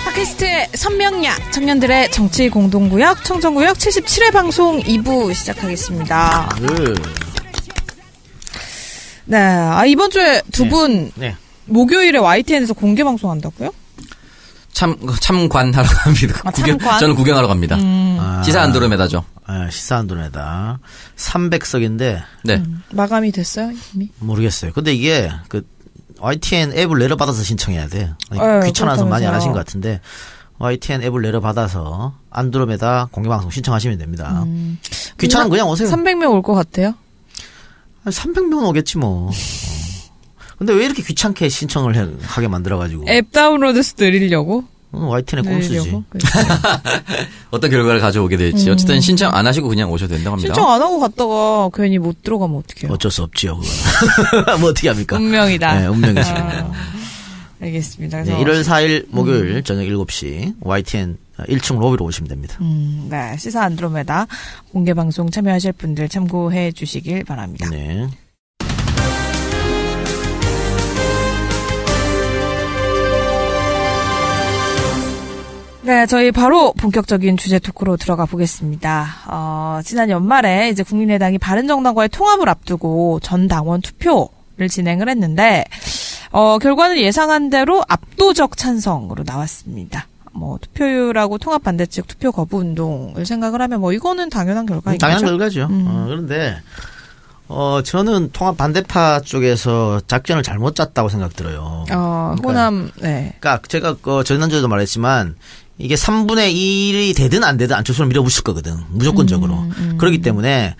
팟캐스트의 선명야 청년들의 정치 공동구역 청정구역 77회 방송 2부 시작하겠습니다. 네, 이번 주에 두 분 목요일에 YTN에서 공개 방송한다고요? 참관하러 갑니다. 참관? 저는 구경하러 갑니다. 시사 안드로메다죠. 시사 안드로메다 300석인데 마감이 됐어요 이미? 모르겠어요. 근데 이게 그 YTN 앱을 내려받아서 신청해야 돼. 귀찮아서 많이 안 하신 것 같은데 YTN 앱을 내려받아서 안드로메다 공개방송 신청하시면 됩니다. 귀찮으면 그냥 오세요. 300명 올 것 같아요? 한 300명 오겠지 뭐. 근데 왜 이렇게 귀찮게 신청을 하게 만들어가지고. 앱 다운로드수 늘리려고? YTN에 꼼수지. 어떤 결과를 가져오게 될지. 어쨌든 신청 안 하시고 그냥 오셔도 된다고 합니다. 신청 안 하고 갔다가 괜히 못 들어가면 어떡해요? 어쩔 수 없지요. 뭐 어떻게 합니까? 운명이다. 네, 운명이지. 알겠습니다. 네, 1월 4일 목요일 저녁 7시 YTN 1층 로비로 오시면 됩니다. 네, 시사 안드로메다 공개방송 참여하실 분들 참고해 주시길 바랍니다. 네. 네, 저희 바로 본격적인 주제 토크로 들어가 보겠습니다. 지난 연말에 이제 국민의당이 바른정당과의 통합을 앞두고 전 당원 투표를 진행을 했는데, 결과는 예상한 대로 압도적 찬성으로 나왔습니다. 투표율하고 통합 반대 측 투표 거부 운동을 생각을 하면 이거는 당연한 결과인 거죠. 당연한 결과죠. 그런데, 저는 통합 반대파 쪽에서 작전을 잘못 짰다고 생각 들어요. 호남, 네. 그러니까 제가 지난주에도 말했지만, 이게 3분의 1이 되든 안 되든 안철수를 밀어붙일 거거든. 무조건적으로. 그렇기 때문에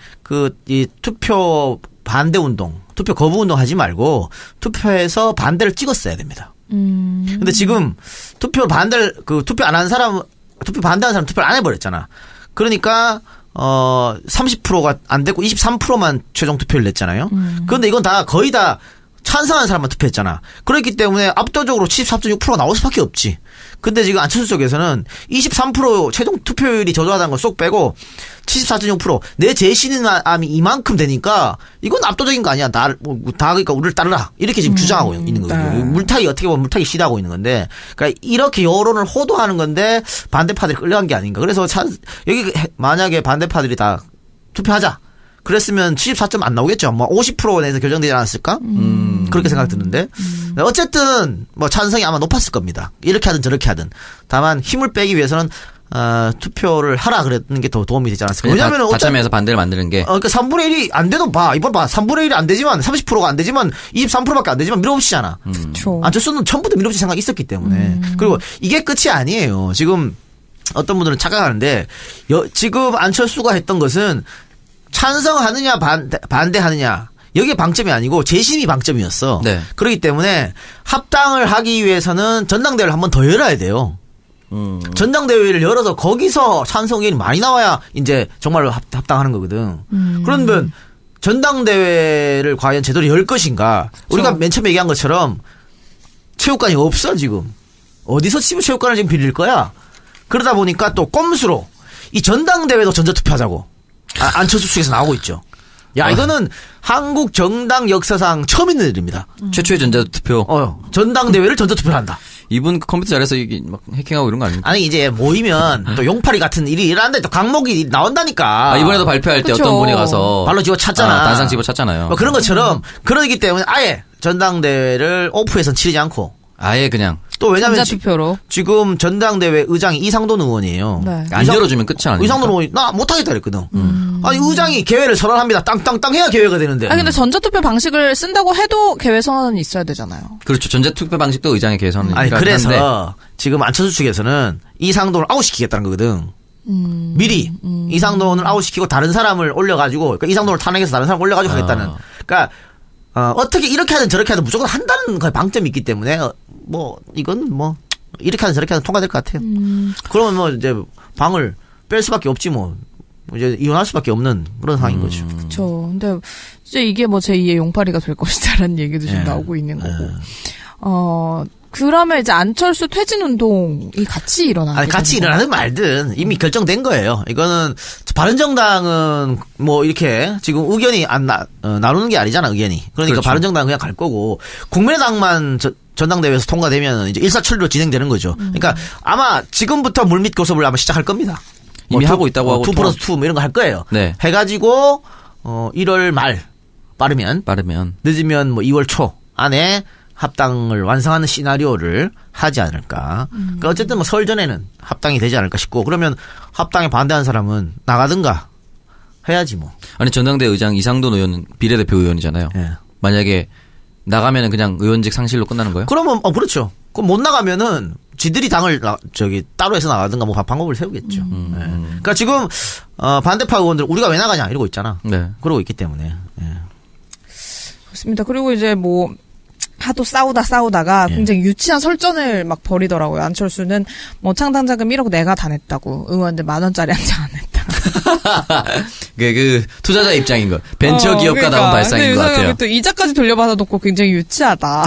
이 투표 반대 운동, 투표 거부 운동 하지 말고 투표해서 반대를 찍었어야 됩니다. 근데 지금 투표 반대를 투표 안 한 사람, 투표 반대한 사람 투표를 안 해버렸잖아. 그러니까 30%가 안 됐고 23%만 최종 투표를 냈잖아요. 그런데 이건 다 거의 다 찬성한 사람만 투표했잖아. 그렇기 때문에 압도적으로 74.6%가 나올 수밖에 없지. 근데 지금 안철수 쪽에서는 23% 최종 투표율이 저조하다는 걸 쏙 빼고 74.6% 내 재신임함이 이만큼 되니까 이건 압도적인 거 아니야. 그러니까 우리를 따르라. 이렇게 지금 주장하고 있는 거예요. 네. 물타기 어떻게 보면 물타기 시도하고 있는 건데, 그러니까 이렇게 여론을 호도하는 건데 반대파들이 끌려간 게 아닌가. 그래서 여기 만약에 반대파들이 다 투표하자. 그랬으면 74점 안 나오겠죠. 50% 내에서 결정되지 않았을까? 그렇게 생각 드는데. 어쨌든, 찬성이 아마 높았을 겁니다. 이렇게 하든 저렇게 하든. 다만, 힘을 빼기 위해서는, 투표를 하라 그랬는 게 더 도움이 되지 않았을까. 왜냐면, 다참에서 반대를 만드는 게. 그러니까 3분의 1이 안 돼도 이번 3분의 1이 안 되지만, 30%가 안 되지만, 23%밖에 안 되지만 밀어붙이잖아. 안철수는 처음부터 밀어붙일 생각이 있었기 때문에. 그리고 이게 끝이 아니에요. 지금, 어떤 분들은 착각하는데, 지금 안철수가 했던 것은, 찬성하느냐 반대하느냐 여기에 방점이 아니고 재심이 방점이었어. 네. 그렇기 때문에 합당을 하기 위해서는 전당대회를 한 번 더 열어야 돼요. 전당대회를 열어서 거기서 찬성 의견이 많이 나와야 이제 정말로 합당하는 거거든. 그러면 전당대회를 과연 제대로 열 것인가? 우리가 맨 처음에 얘기한 것처럼 체육관이 없어 지금. 어디서 체육관을 지금 빌릴 거야? 그러다 보니까 또 꼼수로 이 전당대회도 전자투표하자고. 안철수 측에서 나오고 있죠. 이거는 한국 정당 역사상 처음 있는 일입니다. 최초의 전자투표. 전당대회를 전자투표를 한다. 이분 컴퓨터 잘해서 이게 막 해킹하고 이런 거 아닙니까? 아니, 이제 모이면 또 용팔이 같은 일이 일어나는데 또 강목이 나온다니까. 이번에도 발표할 때 그쵸. 어떤 분이 가서. 발로 집어찼잖아. 단상 집어찼잖아요. 그런 것처럼, 그러기 때문에 아예 전당대회를 오프해서 치르지 않고. 아예 그냥. 또 왜냐면 전자투표로. 지금 전당대회 의장이 이상돈 의원이에요. 네. 안 열어주면 끝이 아니에요. 이상돈 의원이 나 못하겠다 그랬거든. 아니 의장이 개회를 선언합니다. 땅땅땅 해야 개회가 되는데. 근데 전자투표 방식을 쓴다고 해도 개회 선언은 있어야 되잖아요. 그렇죠. 전자투표 방식도 의장의 개선은. 아니 그래서 지금 안철수 측에서는 이상돈을 아웃시키겠다는 거거든. 미리 이상돈을 아웃시키고 다른 사람을 올려가지고 그러니까 이상돈을 탄핵해서 다른 사람 올려가지고 하겠다는. 그러니까 어떻게 이렇게 하든 저렇게 하든 무조건 한다는 거에 방점이 있기 때문에 이건 이렇게 하든 저렇게 하든 통과될 것 같아요. 그러면 이제 방을 뺄 수밖에 없지 이제 이혼할 수밖에 없는 그런 상황인 거죠. 그렇죠. 근데 진짜 이게 제2의 용팔이가 될 것이다라는 얘기도 지금 나오고 있는 거고. 그러면 이제 안철수 퇴진 운동이 같이 일어나는 아니 같이 일어나든 말든 이미 결정된 거예요. 이거는 바른정당은 이렇게 지금 의견이 나누는 게 아니잖아 의견이. 그러니까 그렇죠. 바른정당은 그냥 갈 거고 국민의당만 전당대회에서 통과되면 이제 일사천리로 진행되는 거죠. 그러니까 아마 지금부터 물밑 교섭을 아마 시작할 겁니다. 이미 하고 있다고 하고 2+2 뭐 이런 거 할 거예요. 네. 해가지고 1월 말 빠르면 늦으면 뭐 2월 초 안에 합당을 완성하는 시나리오를 하지 않을까. 그러니까 어쨌든 뭐 설 전에는 합당이 되지 않을까 싶고 그러면 합당에 반대하는 사람은 나가든가 해야지 뭐. 아니 전당대 의장 이상돈 의원은 비례대표 의원이잖아요. 예. 만약에 나가면은 그냥 의원직 상실로 끝나는 거예요? 그러면 그렇죠. 그럼 못 나가면은 지들이 당을 따로 해서 나가든가 뭐 방법을 세우겠죠. 예. 그러니까 지금 반대파 의원들 우리가 왜 나가냐 이러고 있잖아. 네. 그러고 있기 때문에. 예. 그렇습니다. 그리고 이제 뭐 하도 싸우다가 굉장히 유치한 설전을 막 벌이더라고요. 안철수는 뭐 창당자금 1억 내가 다 냈다고 의원들 10,000원짜리 한 장 안 냈다. 그 투자자 입장인 거. 벤처 기업가다운 발상인 것 같아요. 또 이자까지 돌려받아 놓고 굉장히 유치하다.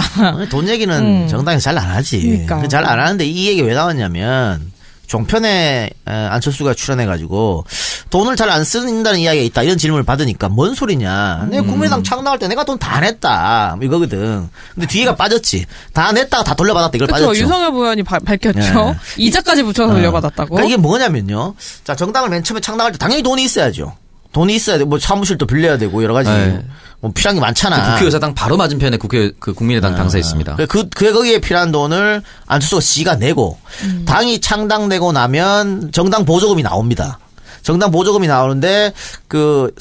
돈 얘기는 정당에서 잘 안 하지. 그러니까. 잘 안 하는데 이 얘기 왜 나왔냐면 종편에 안철수가 출연해가지고 돈을 잘 안 쓴다는 이야기가 있다 이런 질문을 받으니까 뭔 소리냐. 내가 국민의당 창당할 때 내가 돈 다 냈다 이거거든. 근데 뒤에가 빠졌지. 다 냈다가 다 돌려받았다 이걸 빠졌죠. 유성엽 의원이 밝혔죠. 네. 이자까지 붙여서 돌려받았다고. 그러니까 이게 뭐냐면요. 자 정당을 맨 처음에 창당할 때 당연히 돈이 있어야죠. 돈이 있어야 되고 뭐 사무실도 빌려야 되고 여러 가지 뭐 필요한 게 많잖아. 국회의사당 바로 맞은편에 국민의당 당사 있습니다. 그게 거기에 필요한 돈을 안철수가 지가 내고 당이 창당되고 나면 정당 보조금이 나옵니다. 정당 보조금이 나오는데 그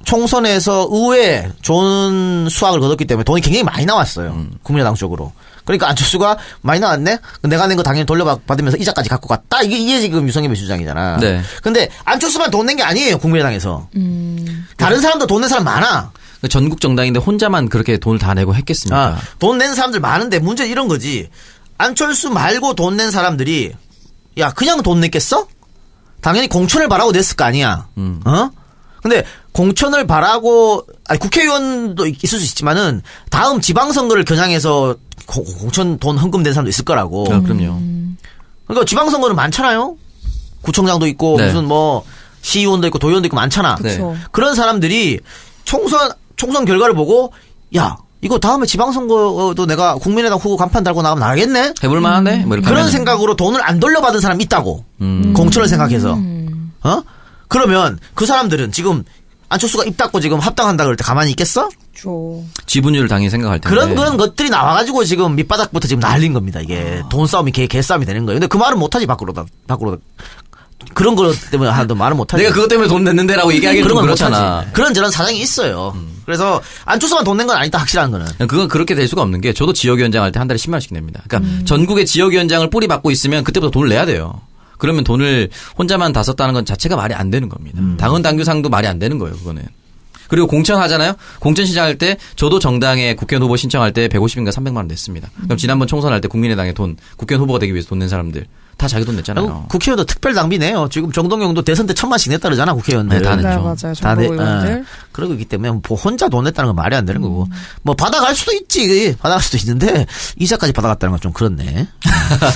총선에서 의외에 좋은 수확을 거뒀기 때문에 돈이 굉장히 많이 나왔어요. 국민의당 쪽으로. 그러니까 안철수가 많이 나왔네? 내가 낸 거 당연히 돌려받으면서 이자까지 갖고 갔다? 이게 지금 유성엽의 주장이잖아. 네. 근데 안철수만 돈 낸 게 아니에요, 국민의당에서. 다른 사람도 돈 낸 사람 많아. 전국 정당인데 혼자만 그렇게 돈을 다 내고 했겠습니까? 돈 낸 사람들 많은데 문제는 이런 거지. 안철수 말고 돈 낸 사람들이 야 그냥 돈 냈겠어? 당연히 공천을 바라고 냈을 거 아니야. 근데 공천을 바라고 국회의원도 있을 수 있지만은 다음 지방선거를 겨냥해서 공천 돈 헌금 낸 사람도 있을 거라고. 그럼요. 그러니까 지방선거는 많잖아요. 구청장도 있고 무슨 뭐 시의원도 있고 도의원도 있고 많잖아. 그쵸. 그런 사람들이 총선 결과를 보고 야 이거 다음에 지방선거도 내가 국민의당 후보 간판 달고 나가면 나가겠네? 해볼만한데? 뭐 이렇게 그런 하면은. 생각으로 돈을 안 돌려받은 사람이 있다고. 공천을 생각해서. 그러면 그 사람들은 지금 안철수가 입 닫고 지금 합당한다 그럴 때 가만히 있겠어? 그렇죠. 지분율을 당연히 생각할 텐데. 그런 것들이 나와가지고 지금 밑바닥부터 지금 난린 겁니다. 이게 돈 싸움이 개싸움이 되는 거예요. 근데 그 말은 못하지 밖으로. 그런 거 때문에 하도 말은 못하지. 내가 그것 때문에 돈 냈는데라고 얘기하기는 좀 그렇잖아. 못하지. 그런 저런 사정이 있어요. 그래서 안철수만 돈 낸 건 아니다 확실한 거는. 그건 그렇게 될 수가 없는 게 저도 지역위원장 할 때 한 달에 10만 원씩 냅니다. 그러니까 전국의 지역위원장을 뿌리 받고 있으면 그때부터 돈을 내야 돼요. 그러면 돈을 혼자만 다 썼다는 건 자체가 말이 안 되는 겁니다. 당헌 당규상도 말이 안 되는 거예요. 그거는. 그리고 공천하잖아요. 공천 신청할 때 저도 정당에 국회의원 후보 신청할 때 150인가 300만 원 냈습니다. 그럼 지난번 총선할 때 국민의당에 국회의원 후보가 되기 위해서 돈 낸 사람들 다 자기 돈 냈잖아요. 국회의원도 특별 낭비네요. 지금 정동영도 대선 때 1,000만씩 냈다 그러잖아 국회의원들. 네, 다 냈죠. 네, 맞아요. 정보 의원들. 그러고 있기 때문에 뭐 혼자 돈 냈다는 건 말이 안 되는 거고. 뭐 받아갈 수도 있지. 받아갈 수도 있는데 이자까지 받아갔다는 건 좀 그렇네.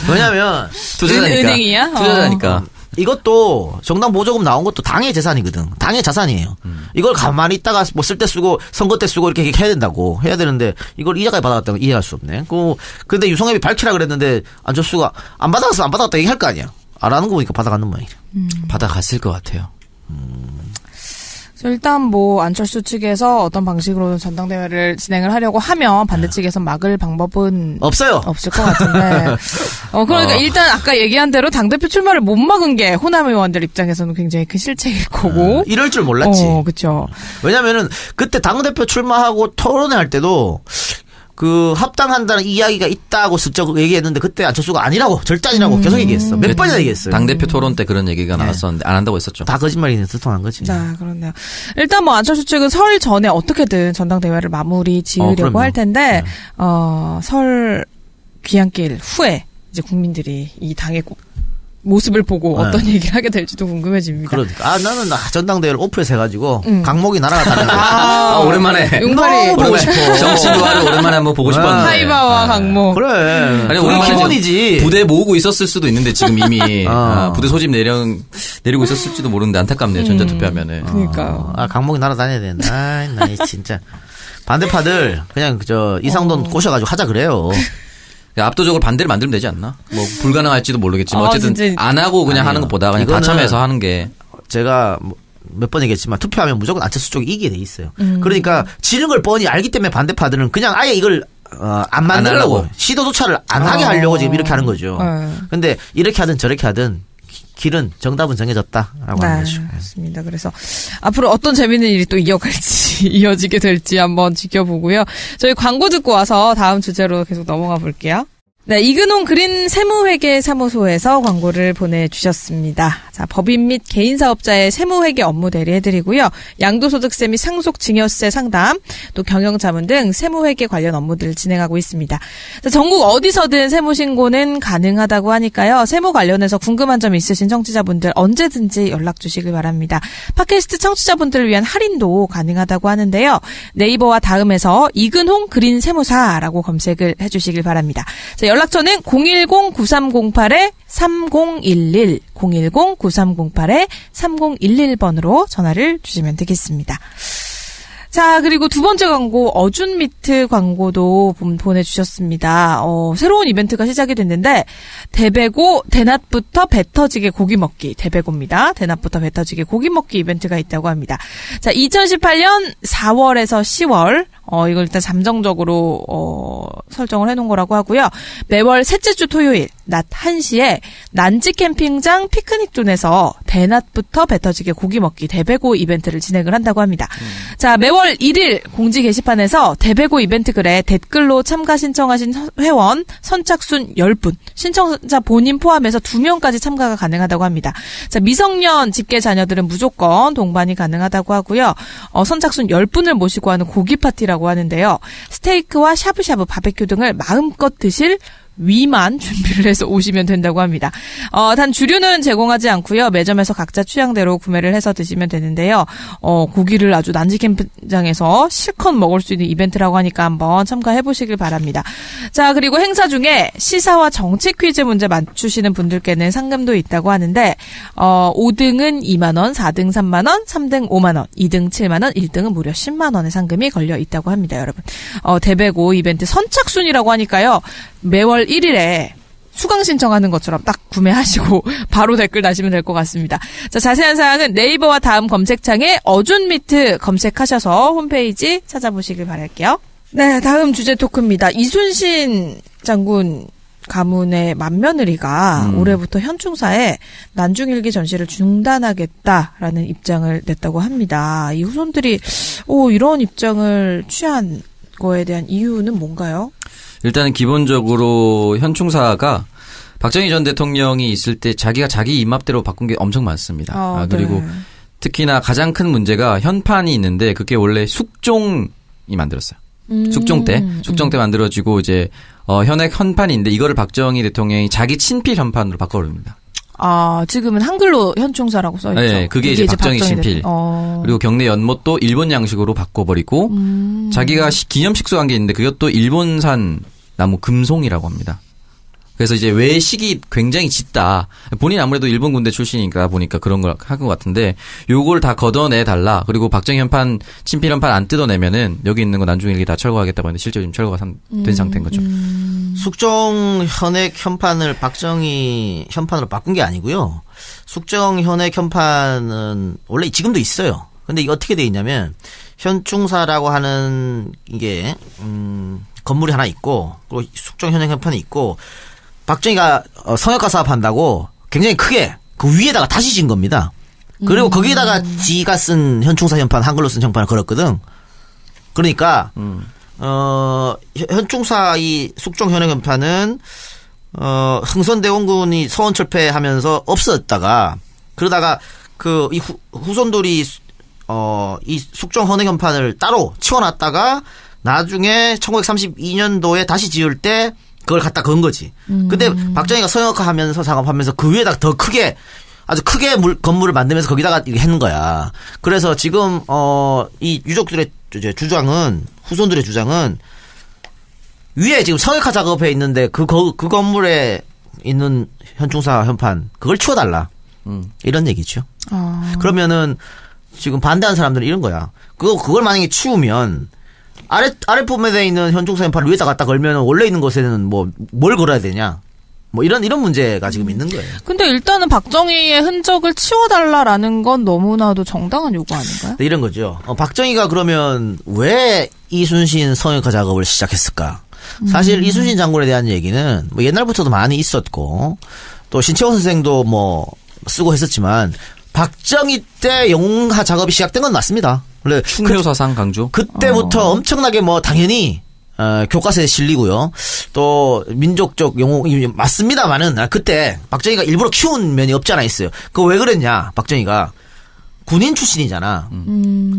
왜냐면 투자자니까. 은행이야? 투자자니까. 이것도 정당 보조금 나온 것도 당의 재산이거든. 당의 자산이에요. 이걸 가만히 있다가 뭐 쓸 때 쓰고 선거 때 쓰고 이렇게 해야 된다고 해야 되는데 이걸 이자까지 받아갔다는 건 이해할 수 없네. 근데 유성엽이 밝히라 그랬는데 안철수가 안 받아갔어 안 받아갔다 얘기할 거 아니야. 알아는 거 보니까 받아갔는 모양이래. 받아갔을 것 같아요. 일단 뭐 안철수 측에서 어떤 방식으로 전당대회를 진행을 하려고 하면 반대 측에서 막을 방법은 없어요. 없을 것 같은데. 그러니까 일단 아까 얘기한 대로 당대표 출마를 못 막은 게 호남 의원들 입장에서는 굉장히 큰 실책일 거고. 이럴 줄 몰랐지. 그렇죠. 왜냐면은 그때 당대표 출마하고 토론회 할 때도 그 합당한다는 이야기가 있다고 슬쩍 얘기했는데 그때 안철수가 아니라고 절대 아니라고 계속 얘기했어. 몇 번이나 얘기했어요. 당대표 토론 때 그런 얘기가 나왔었는데 안 한다고 했었죠. 다 거짓말이네. 듣통한 거지. 자, 그렇네요. 일단 뭐 안철수 측은 설 전에 어떻게든 전당대회를 마무리 지으려고 할 텐데 설 귀향길 후에 이제 국민들이 이 당의 모습을 보고 어떤 얘기를 하게 될지도 궁금해집니다. 그러니까 나는 전당대회를 오프에서 해가지고 강목이 날아갔다는 거. 오랜만에 용팔이 보고 싶어. 정치 노화를 오랜만에 한번 보고 싶었는데. 하이바와 강목. 그래. 아니 우리 기본이지. 부대 모으고 있었을 수도 있는데 지금 이미 부대 소집 내리고 있었을지도 모르는데 안타깝네요. 전자투표하면은. 그러니까요. 강목이 날아다녀야 되는데. 나 진짜 반대파들 그냥 이상돈 꼬셔가지고 하자 그래요. 압도적으로 반대를 만들면 되지 않나? 뭐 불가능할지도 모르겠지만 어쨌든 진짜. 안 하고 그냥 아니요. 하는 것보다 그냥 다 이거는 참여해서 하는 게 제가 몇 번 얘기했지만 투표하면 무조건 안철수 쪽이 이기게 돼 있어요. 그러니까 지는 걸 뻔히 알기 때문에 반대파들은 그냥 아예 이걸 안 만들려고 하려고. 시도조차를 안 하게 하려고 지금 이렇게 하는 거죠. 근데 이렇게 하든 저렇게 하든 길은 정답은 정해졌다라고 하는 거죠. 그렇습니다. 그래서 앞으로 어떤 재미있는 일이 또 이어지게 될지 한번 지켜보고요. 저희 광고 듣고 와서 다음 주제로 계속 넘어가 볼게요. 네, 이근홍 그린 세무회계 사무소에서 광고를 보내주셨습니다. 자, 법인 및 개인 사업자의 세무회계 업무 대리해드리고요. 양도소득세 및 상속증여세 상담, 또 경영자문 등 세무회계 관련 업무들을 진행하고 있습니다. 자, 전국 어디서든 세무신고는 가능하다고 하니까요. 세무 관련해서 궁금한 점 있으신 청취자분들 언제든지 연락 주시길 바랍니다. 팟캐스트 청취자분들을 위한 할인도 가능하다고 하는데요. 네이버와 다음에서 이근홍 그린 세무사라고 검색을 해주시길 바랍니다. 자, 연락처는 010-9308-3011, 010-9308-3011번으로 전화를 주시면 되겠습니다. 자, 그리고 두 번째 광고, 어준미트 광고도 보내주셨습니다. 새로운 이벤트가 시작이 됐는데, 대배고, 대낮부터 배 터지게 고기 먹기. 대배고입니다. 대낮부터 배 터지게 고기 먹기 이벤트가 있다고 합니다. 자, 2018년 4월에서 10월, 이걸 일단 잠정적으로, 설정을 해놓은 거라고 하고요. 매월 셋째 주 토요일, 낮 1시에 난지 캠핑장 피크닉존에서 대낮부터 배 터지게 고기 먹기 대배고 이벤트를 진행을 한다고 합니다. 자, 매월 1일 공지 게시판에서 대배고 이벤트 글에 댓글로 참가 신청하신 회원 선착순 10분, 신청자 본인 포함해서 2명까지 참가가 가능하다고 합니다. 자, 미성년 직계 자녀들은 무조건 동반이 가능하다고 하고요. 선착순 10분을 모시고 하는 고기 파티라고 하는데요. 스테이크와 샤브샤브, 바베큐 등을 마음껏 드실 위만 준비를 해서 오시면 된다고 합니다. 단 주류는 제공하지 않고요. 매점에서 각자 취향대로 구매를 해서 드시면 되는데요. 고기를 아주 난지 캠핑장에서 실컷 먹을 수 있는 이벤트라고 하니까 한번 참가해 보시길 바랍니다. 자, 그리고 행사 중에 시사와 정치 퀴즈 문제 맞추시는 분들께는 상금도 있다고 하는데 5등은 2만 원, 4등 3만 원, 3등 5만 원, 2등 7만 원, 1등은 무려 10만 원의 상금이 걸려 있다고 합니다, 여러분. 대배고 이벤트 선착순이라고 하니까요. 매월 1일에 수강 신청하는 것처럼 딱 구매하시고 바로 댓글 다시면 될 것 같습니다. 자, 자세한 사항은 네이버와 다음 검색창에 어준미트 검색하셔서 홈페이지 찾아보시길 바랄게요. 네, 다음 주제 토크입니다. 이순신 장군 가문의 맏며느리가 올해부터 현충사에 난중일기 전시를 중단하겠다라는 입장을 냈다고 합니다. 이 후손들이 이런 입장을 취한 거에 대한 이유는 뭔가요? 일단은 기본적으로 현충사가 박정희 전 대통령이 있을 때 자기가 자기 입맛대로 바꾼 게 엄청 많습니다. 그리고 네. 특히나 가장 큰 문제가 현판이 있는데 그게 원래 숙종이 만들었어요. 숙종 때 만들어지고 이제 현액 현판인데 이거를 박정희 대통령이 자기 친필 현판으로 바꿔버립니다. 지금은 한글로 현충사라고 써있죠. 네, 그게 이제 박정희 친필. 그리고 경내 연못도 일본 양식으로 바꿔버리고 자기가 기념식수 한 게 있는데 그것도 일본산 나무 금송이라고 합니다. 그래서 이제 외식이 굉장히 짙다. 본인 아무래도 일본 군대 출신이니까 보니까 그런 걸 한 것 같은데 요걸 다 걷어내 달라. 그리고 박정희 현판, 친필 현판 안 뜯어내면은 여기 있는 거 난중일기 다 철거하겠다고 했는데 실제로 지금 철거가 된 상태인 거죠. 숙종 현액 현판을 박정희 현판으로 바꾼 게 아니고요. 숙종 현액 현판은 원래 지금도 있어요. 근데 이게 어떻게 돼 있냐면 현충사라고 하는 이게 건물이 하나 있고 그리고 숙종 현액 현판이 있고 박정희가 성역가 사업한다고 굉장히 크게 그 위에다가 다시 진 겁니다. 그리고 거기에다가 지가 쓴 현충사 현판 한글로 쓴 현판을 걸었거든. 그러니까 현충사 이 숙종 현액 현판은 흥선대원군이 서원철폐하면서 없어졌다가 그러다가 그 이 후손들이 이 숙종 현액 현판을 따로 치워놨다가 나중에 1932년도에 다시 지을 때 그걸 갖다 건 거지. 근데 박정희가 성역화하면서 작업하면서 그 위에다가 더 크게 아주 크게 건물을 만들면서 거기다가 이렇게 했는 거야. 그래서 지금 이 유족들의 주장은 후손들의 주장은 위에 지금 성역화 작업해 있는데 그 건물에 있는 현충사 현판 그걸 치워달라. 이런 얘기죠. 그러면은 지금 반대하는 사람들은 이런 거야. 그걸 만약에 치우면 아랫부분에 있는 현충사 현판을 위에다 갖다 걸면 원래 있는 곳에는 뭐 뭘 걸어야 되냐. 뭐 이런 문제가 지금 있는 거예요. 근데 일단은 박정희의 흔적을 치워달라라는 건 너무나도 정당한 요구 아닌가요? 네, 이런 거죠. 박정희가 그러면 왜 이순신 성역화 작업을 시작했을까? 사실 이순신 장군에 대한 얘기는 뭐 옛날부터도 많이 있었고 또 신채호 선생도 뭐 쓰고 했었지만 박정희 때 영웅화 작업이 시작된 건 맞습니다. 원래 충묘사상 강조. 그때부터 엄청나게 뭐 당연히 교과서에 실리고요. 또 민족적 영웅 맞습니다만은 그때 박정희가 일부러 키운 면이 없지 않아 있어요. 그거 왜 그랬냐? 박정희가 군인 출신이잖아.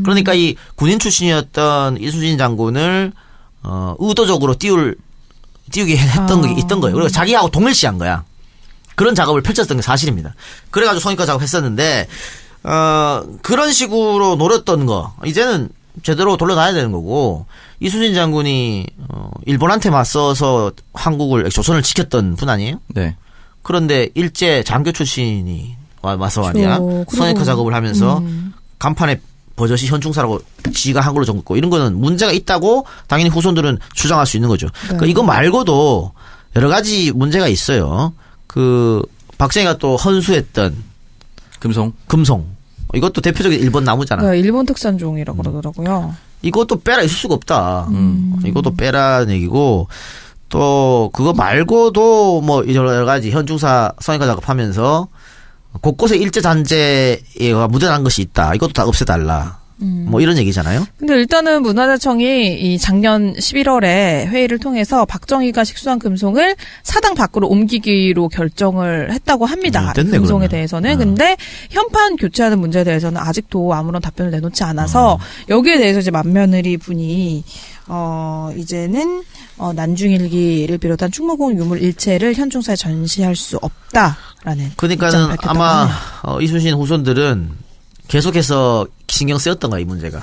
그러니까 이 군인 출신이었던 이순신 장군을 의도적으로 띄우게 했던 게 있던 거예요. 그리고 자기하고 동일시한 거야. 그런 작업을 펼쳤던 게 사실입니다. 그래가지고 성역화 작업했었는데 그런 식으로 노렸던 거 이제는 제대로 돌려놔야 되는 거고 이순신 장군이 일본한테 맞서서 조선을 지켰던 분 아니에요? 네. 그런데 일제 장교 출신이 와서 말이야 성역화 작업을 하면서 간판에 버젓이 현충사라고 지가 한글로 적고 이런 거는 문제가 있다고 당연히 후손들은 주장할 수 있는 거죠. 네. 그러니까 이거 말고도 여러 가지 문제가 있어요. 박정희가 또 헌수했던 금송. 이것도 대표적인 일본 나무잖아. 네, 일본 특산종이라고 그러더라고요. 이것도 빼라 있을 수가 없다. 이것도 빼라는 얘기고 또 그거 말고도 뭐 여러 가지 현충사 성역화 작업하면서 곳곳에 일제 잔재가 묻어난 것이 있다. 이것도 다 없애달라. 뭐 이런 얘기잖아요. 근데 일단은 문화재청이 이 작년 11월에 회의를 통해서 박정희가 식수한 금송을 사당 밖으로 옮기기로 결정을 했다고 합니다. 됐네, 금송에 그러면. 대해서는. 근데 현판 교체하는 문제에 대해서는 아직도 아무런 답변을 내놓지 않아서 여기에 대해서 이제 만며느리 분이 이제는 난중일기를 비롯한 충무공 유물 일체를 현충사에 전시할 수 없다라는 그러니까는 아마 이순신 후손들은 계속해서 신경 쓰였던 거야, 이 문제가.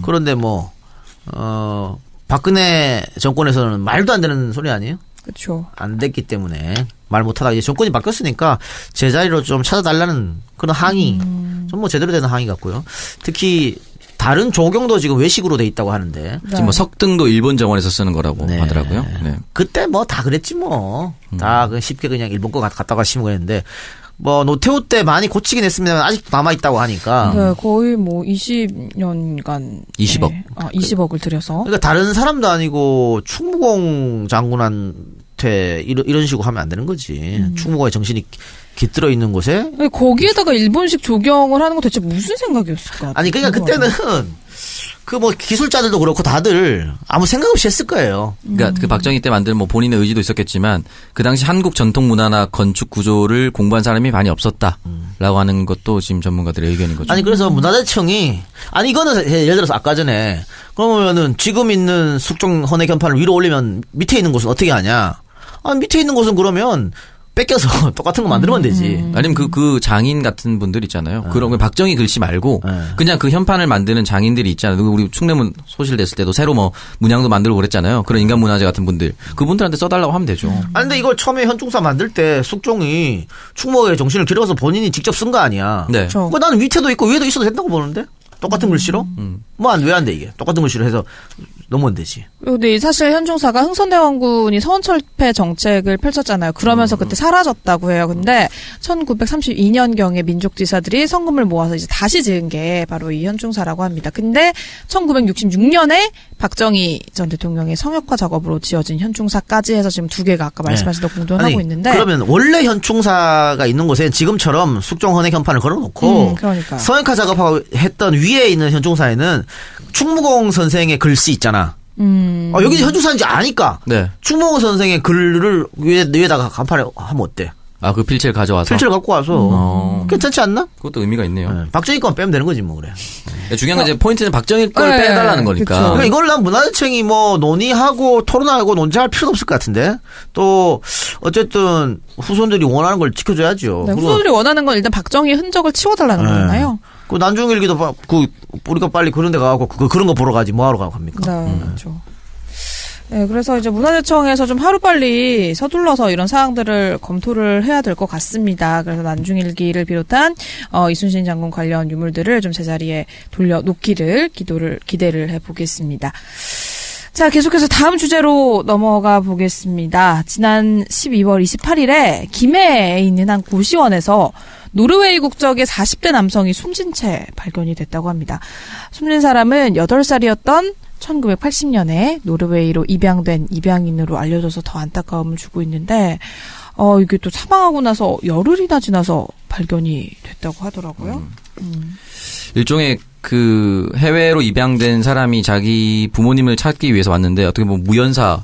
그런데 뭐, 박근혜 정권에서는 말도 안 되는 소리 아니에요? 그렇죠. 안 됐기 때문에 말 못하다가 이제 정권이 바뀌었으니까 제자리로 좀 찾아달라는 그런 항의. 좀 뭐 제대로 되는 항의 같고요. 특히 다른 조경도 지금 외식으로 돼 있다고 하는데. 네. 지금 뭐 석등도 일본 정원에서 쓰는 거라고 네. 하더라고요. 네. 그때 뭐 다 그랬지 뭐. 다 쉽게 그냥 일본 거 갖다가 심고 했는데. 뭐 노태우 때 많이 고치긴 했습니다만 아직도 남아있다고 하니까. 네, 거의 뭐 20년간 20억. 네. 20억을 들여서. 그러니까 다른 사람도 아니고 충무공 장군한테 이런 식으로 하면 안 되는 거지. 충무공의 정신이 깃들어 있는 곳에. 거기에다가 일본식 조경을 하는 건 대체 무슨 생각이었을까? 아니 그러니까 그때는 그 뭐 기술자들도 그렇고 다들 아무 생각 없이 했을 거예요. 그러니까 그 박정희 때 만든 뭐 본인의 의지도 있었겠지만 그 당시 한국 전통 문화나 건축 구조를 공부한 사람이 많이 없었다라고 하는 것도 지금 전문가들의 의견인 거죠. 아니 그래서 문화재청이 이거는 예를 들어서 아까 전에 그러면은 지금 있는 숙종 헌해 견판을 위로 올리면 밑에 있는 곳은 어떻게 하냐? 밑에 있는 곳은 그러면 뺏겨서 똑같은 거 만들면 되지. 아니면 그 장인 같은 분들 있잖아요. 그런 박정희 글씨 말고 네. 그냥 그 현판을 만드는 장인들이 있잖아요. 우리 충내문 소실됐을 때도 새로 뭐 문양도 만들고 그랬잖아요. 그런 인간 문화재 같은 분들. 그분들한테 써달라고 하면 되죠. 근데 이걸 처음에 현충사 만들 때 숙종이 충무공의 정신을 기려서 본인이 직접 쓴 거 아니야. 네. 그렇죠. 나는 밑에도 있고 위에도 있어도 된다고 보는데? 똑같은 글씨로? 뭐 왜 안 돼 이게? 똑같은 글씨로 해서 넘으면 되지. 근데 사실 현충사가 흥선대원군이 서원철폐 정책을 펼쳤잖아요. 그러면서 그때 사라졌다고 해요. 근데 1932년경에 민족지사들이 성금을 모아서 이제 다시 지은 게 바로 이 현충사라고 합니다. 근데 1966년에 박정희 전 대통령의 성역화 작업으로 지어진 현충사까지 해서 지금 두 개가 아까 말씀하신 대로 공존하고 있는데. 그러면 원래 현충사가 있는 곳에 지금처럼 숙종 헌해 견판을 걸어놓고 그러니까. 성역화 작업하고 했던 위에 있는 현충사에는 충무공 선생의 글씨 있잖아. 여기 현충사인지 아니까. 네. 충무공 선생의 글을 위에다가 간판에 하면 어때? 그 필체를 가져와서. 필체를 갖고 와서. 괜찮지 않나? 그것도 의미가 있네요. 네. 박정희 건 빼면 되는 거지 뭐 그래. 중요한 건 이제 포인트는 박정희 걸 네. 빼달라는 거니까. 그쵸. 그러니까 이걸 난 문화재청이 뭐 논의하고 토론하고 논쟁할 필요는 없을 것 같은데. 또 어쨌든 후손들이 원하는 걸 지켜줘야죠. 네, 후손들이 원하는 건 일단 박정희의 흔적을 치워달라는 거잖아요. 그 난중일기도 우리가 빨리 그런 데 가고 그런 거 보러 가지 뭐하러 갑니까? 네, 그렇죠. 네, 그래서 이제 문화재청에서 좀 하루빨리 서둘러서 이런 사항들을 검토를 해야 될 것 같습니다. 그래서 난중일기를 비롯한 이순신 장군 관련 유물들을 좀 제자리에 돌려놓기를 기대를 해보겠습니다. 자, 계속해서 다음 주제로 넘어가 보겠습니다. 지난 12월 28일에 김해에 있는 한 고시원에서 노르웨이 국적의 40대 남성이 숨진 채 발견이 됐다고 합니다. 숨진 사람은 8살이었던 1980년에 노르웨이로 입양된 입양인으로 알려져서 더 안타까움을 주고 있는데 이게 또 사망하고 나서 열흘이나 지나서 발견이 됐다고 하더라고요. 일종의 그 해외로 입양된 사람이 자기 부모님을 찾기 위해서 왔는데 어떻게 보면 무연사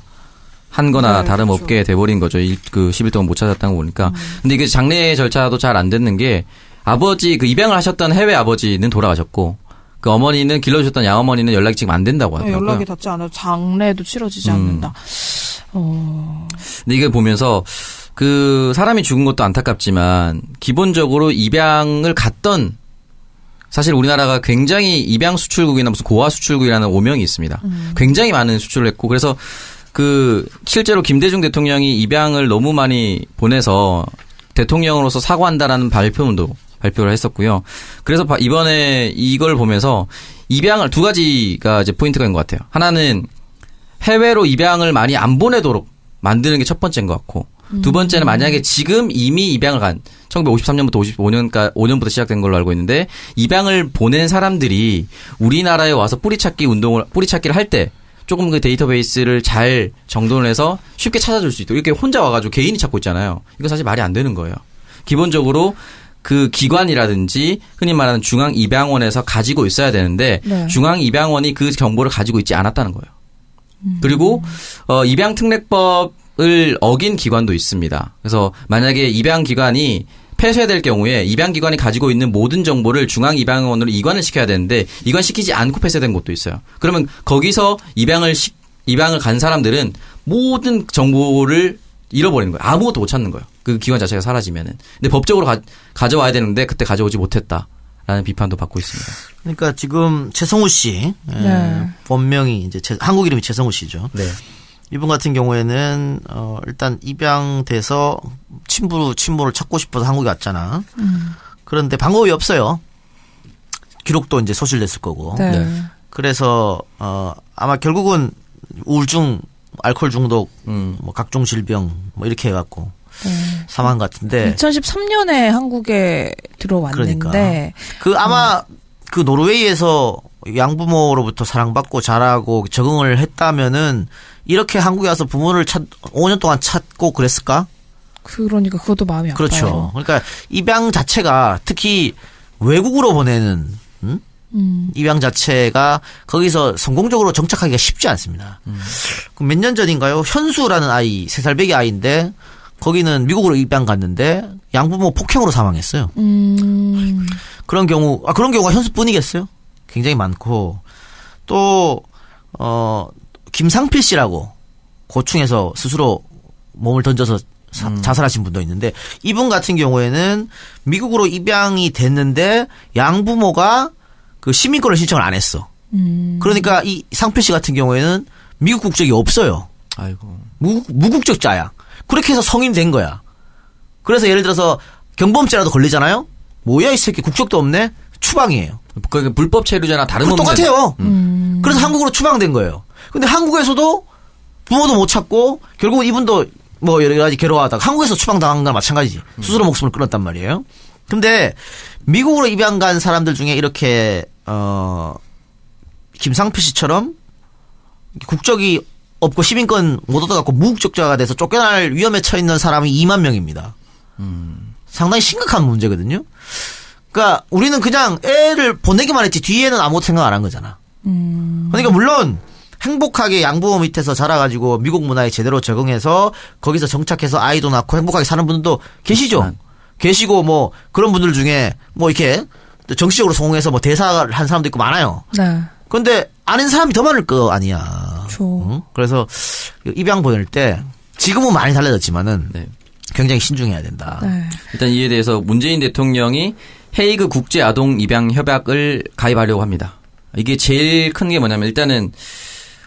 한 거나 네, 다름없게 그렇죠. 돼버린 거죠. 그 10일 동안 못 찾았다는 거 보니까. 근데 이게 장례 절차도 잘 안 됐는 게 아버지, 그 입양을 하셨던 해외 아버지는 돌아가셨고 그 어머니는 길러주셨던 양어머니는 연락이 지금 안 된다고 하더라고요. 연락이 닿지 않아요. 장례도 치러지지 않는다. 근데 이걸 보면서 그 사람이 죽은 것도 안타깝지만 기본적으로 입양을 갔던 사실 우리나라가 굉장히 입양 수출국이나 무슨 고아 수출국이라는 오명이 있습니다. 굉장히 많은 수출을 했고 그래서 그 실제로 김대중 대통령이 입양을 너무 많이 보내서 대통령으로서 사과한다라는 발표를 했었고요. 그래서 이번에 이걸 보면서 입양을 두 가지가 이제 포인트가 있는 것 같아요. 하나는 해외로 입양을 많이 안 보내도록 만드는 게 첫 번째인 것 같고 두 번째는 만약에 지금 이미 입양을 간 1953년부터 55년부터 시작된 걸로 알고 있는데 입양을 보낸 사람들이 우리나라에 와서 뿌리찾기를 할 때 조금 그 데이터베이스를 잘 정돈을 해서 쉽게 찾아줄 수 있도록 이렇게 혼자 와가지고 개인이 찾고 있잖아요. 이거 사실 말이 안 되는 거예요. 기본적으로 그 기관이라든지 흔히 말하는 중앙입양원에서 가지고 있어야 되는데 네. 중앙입양원이 그 정보를 가지고 있지 않았다는 거예요. 그리고 입양특례법을 어긴 기관도 있습니다. 그래서 만약에 입양기관이 폐쇄될 경우에 입양기관이 가지고 있는 모든 정보를 중앙입양원으로 이관을 시켜야 되는데 이관시키지 않고 폐쇄된 곳도 있어요. 그러면 거기서 입양을 간 사람들은 모든 정보를 잃어버리는 거예요. 아무것도 못 찾는 거예요. 그 기관 자체가 사라지면은. 근데 법적으로 가져와야 되는데 그때 가져오지 못했다라는 비판도 받고 있습니다. 그러니까 지금 최성우 씨 네. 본명이 이제 한국 이름이 최성우 씨죠. 네. 이분 같은 경우에는 일단 입양돼서 친모를 찾고 싶어서 한국에 왔잖아. 그런데 방법이 없어요. 기록도 이제 소실됐을 거고. 네. 네. 그래서 아마 결국은 우울증, 알코올 중독, 뭐 각종 질병 뭐 이렇게 해갖고 사망 같은데. 2013년에 한국에 들어왔는데 그러니까. 그 아마 그 노르웨이에서 양부모로부터 사랑받고 자라고 적응을 했다면은 이렇게 한국에 와서 부모를 5년 동안 찾고 그랬을까? 그러니까 그것도 마음이 아파요. 그렇죠. 그러니까 입양 자체가 특히 외국으로 보내는 입양 자체가 거기서 성공적으로 정착하기가 쉽지 않습니다. 몇 년 전인가요? 현수라는 아이, 3살 배기 아이인데 거기는 미국으로 입양 갔는데 양부모 폭행으로 사망했어요. 그런 경우가 현수뿐이겠어요? 굉장히 많고 또 김상필 씨라고 고충에서 스스로 몸을 던져서 자살하신 분도 있는데 이분 같은 경우에는 미국으로 입양이 됐는데 양부모가 그 시민권을 신청을 안 했어. 그러니까 이 상필 씨 같은 경우에는 미국 국적이 없어요. 아이고. 무국적자야. 그렇게 해서 성인 된 거야. 그래서 예를 들어서 경범죄라도 걸리잖아요. 뭐야 이 새끼 국적도 없네. 추방이에요. 그러니까 불법 체류자나 다름없는. 똑같아요. 그래서 한국으로 추방된 거예요. 근데 한국에서도 부모도 못 찾고 결국은 이분도 뭐 여러 가지 괴로워하다가 한국에서 추방당한 거나 마찬가지지. 스스로 목숨을 끊었단 말이에요. 근데 미국으로 입양 간 사람들 중에 이렇게 김상필 씨처럼 국적이 없고 시민권 못 얻어갖고 무국적자가 돼서 쫓겨날 위험에 처해 있는 사람이 2만 명입니다. 상당히 심각한 문제거든요. 그러니까 우리는 그냥 애를 보내기만 했지 뒤에는 아무것도 생각 안 한 거잖아. 그러니까 물론 행복하게 양부모 밑에서 자라가지고 미국 문화에 제대로 적응해서 거기서 정착해서 아이도 낳고 행복하게 사는 분들도 계시죠. 계시고 뭐 그런 분들 중에 뭐 이렇게 정치적으로 성공해서 뭐 대사를 한 사람도 있고 많아요. 네. 그런데 아는 사람이 더 많을 거 아니야. 응? 그래서 입양 보낼 때 지금은 많이 달라졌지만은 네. 굉장히 신중해야 된다. 네. 일단 이에 대해서 문재인 대통령이 헤이그 국제 아동 입양 협약을 가입하려고 합니다. 이게 제일 큰 게 뭐냐면 일단은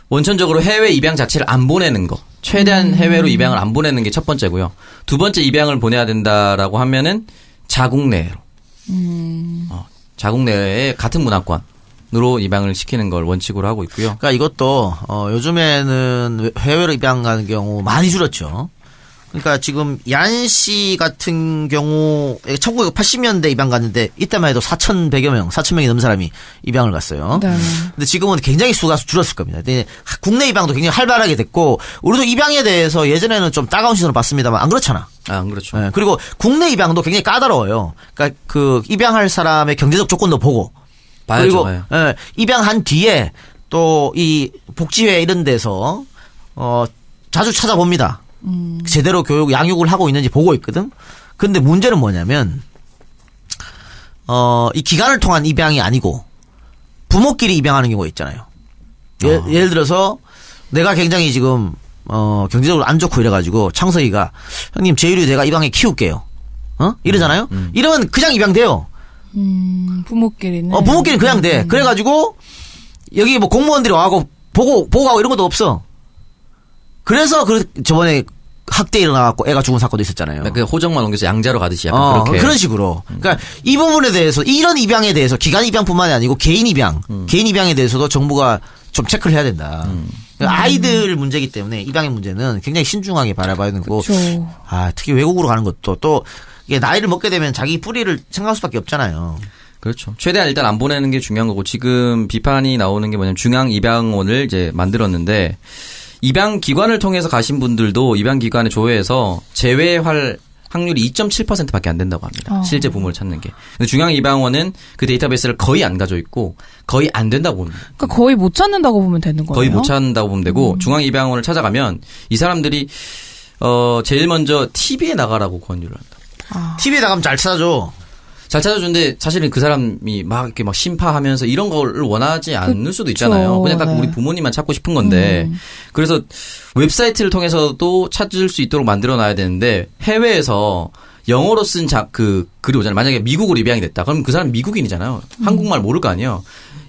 원천적으로 해외 입양 자체를 안 보내는 거. 최대한 해외로 입양을 안 보내는 게 첫 번째고요. 두 번째 입양을 보내야 된다라고 하면은 자국 내로. 자국 내에 같은 문화권으로 입양을 시키는 걸 원칙으로 하고 있고요. 그러니까 이것도 요즘에는 해외로 입양 가는 경우 많이 줄었죠. 그러니까 지금 얀 씨 같은 경우 1980년대 입양 갔는데 이때만 해도 4,100여 명, 4,000명이 넘는 사람이 입양을 갔어요. 네. 근데 지금은 굉장히 수가 줄었을 겁니다. 근데 국내 입양도 굉장히 활발하게 됐고 우리도 입양에 대해서 예전에는 좀 따가운 시선으로 봤습니다만 안 그렇잖아. 안 그렇죠. 네, 그리고 국내 입양도 굉장히 까다로워요. 그러니까 그 입양할 사람의 경제적 조건도 보고 봐야죠. 그리고 입양한 뒤에 또 이 복지회 이런 데서 자주 찾아봅니다. 제대로 교육, 양육을 하고 있는지 보고 있거든. 근데 문제는 뭐냐면, 이 기간을 통한 입양이 아니고, 부모끼리 입양하는 경우가 있잖아요. 예를 들어서, 내가 굉장히 지금, 경제적으로 안 좋고 이래가지고, 창석이가, 형님, 제유리 내가 입양해 키울게요. 이러잖아요? 이러면 그냥 입양돼요. 부모끼리는. 부모끼리는 그냥 돼. 그래가지고, 여기 뭐 공무원들이 와갖고, 보고 가고 이런 것도 없어. 그래서 저번에 학대 일어나갖고 애가 죽은 사건도 있었잖아요. 그 호적만 옮겨서 양자로 가듯이 약간 그렇게. 그런 식으로. 그러니까 이 부분에 대해서 이런 입양에 대해서 기간 입양뿐만이 아니고 개인 입양에 대해서도 정부가 좀 체크를 해야 된다. 그러니까 아이들 문제이기 때문에 입양의 문제는 굉장히 신중하게 바라봐야 되고, 특히 외국으로 가는 것도 또 이게 나이를 먹게 되면 자기 뿌리를 생각할 수밖에 없잖아요. 그렇죠. 최대한 일단 안 보내는 게 중요한 거고 지금 비판이 나오는 게 뭐냐면 중앙 입양원을 이제 만들었는데. 입양 기관을 통해서 가신 분들도 입양 기관에 조회해서 제외할 확률이 2.7%밖에 안 된다고 합니다. 실제 부모를 찾는 게. 근데 중앙 입양원은 그 데이터베이스를 거의 안 가져 있고 거의 안 된다고 봅니다. 그러니까 거의 못 찾는다고 보면 되는 거예요. 거의 못 찾는다고 보면 되고 중앙 입양원을 찾아가면 이 사람들이 제일 먼저 TV에 나가라고 권유를 한다. TV에 나가면 잘 찾아줘. 잘 찾아주는데 사실은 그 사람이 막 이렇게 막 심파하면서 이런 걸 원하지 않을 수도 있잖아요. 그냥 딱 우리 부모님만 찾고 싶은 건데. 그래서 웹사이트를 통해서도 찾을 수 있도록 만들어 놔야 되는데 해외에서 영어로 쓴 글이 오잖아요. 만약에 미국으로 입양이 됐다. 그럼 그 사람 미국인이잖아요. 한국말 모를 거 아니에요.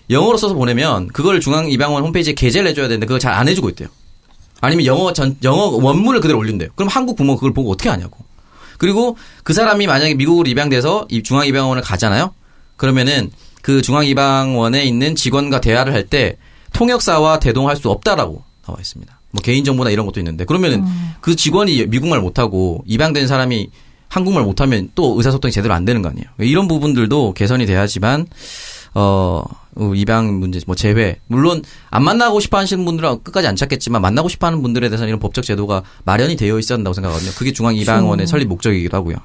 영어로 써서 보내면 그걸 중앙 입양원 홈페이지에 게재를 해줘야 되는데 그걸 잘 안 해주고 있대요. 아니면 영어 원문을 그대로 올린대요. 그럼 한국 부모 그걸 보고 어떻게 하냐고. 그리고 그 사람이 만약에 미국으로 입양돼서 중앙입양원을 가잖아요. 그러면은 그 중앙입양원에 있는 직원과 대화를 할 때 통역사와 대동할 수 없다라고 나와 있습니다. 뭐 개인정보나 이런 것도 있는데 그러면은 그 직원이 미국말 못하고 입양된 사람이 한국말 못하면 또 의사소통이 제대로 안 되는 거 아니에요. 이런 부분들도 개선이 돼야지만 입양 문제, 뭐 재회. 물론 안 만나고 싶어 하시는 분들은 끝까지 안 찾겠지만 만나고 싶어 하는 분들에 대해서는 이런 법적 제도가 마련이 되어 있어야 한다고 생각하거든요. 그게 중앙입양원의 설립 목적이기도 하고요.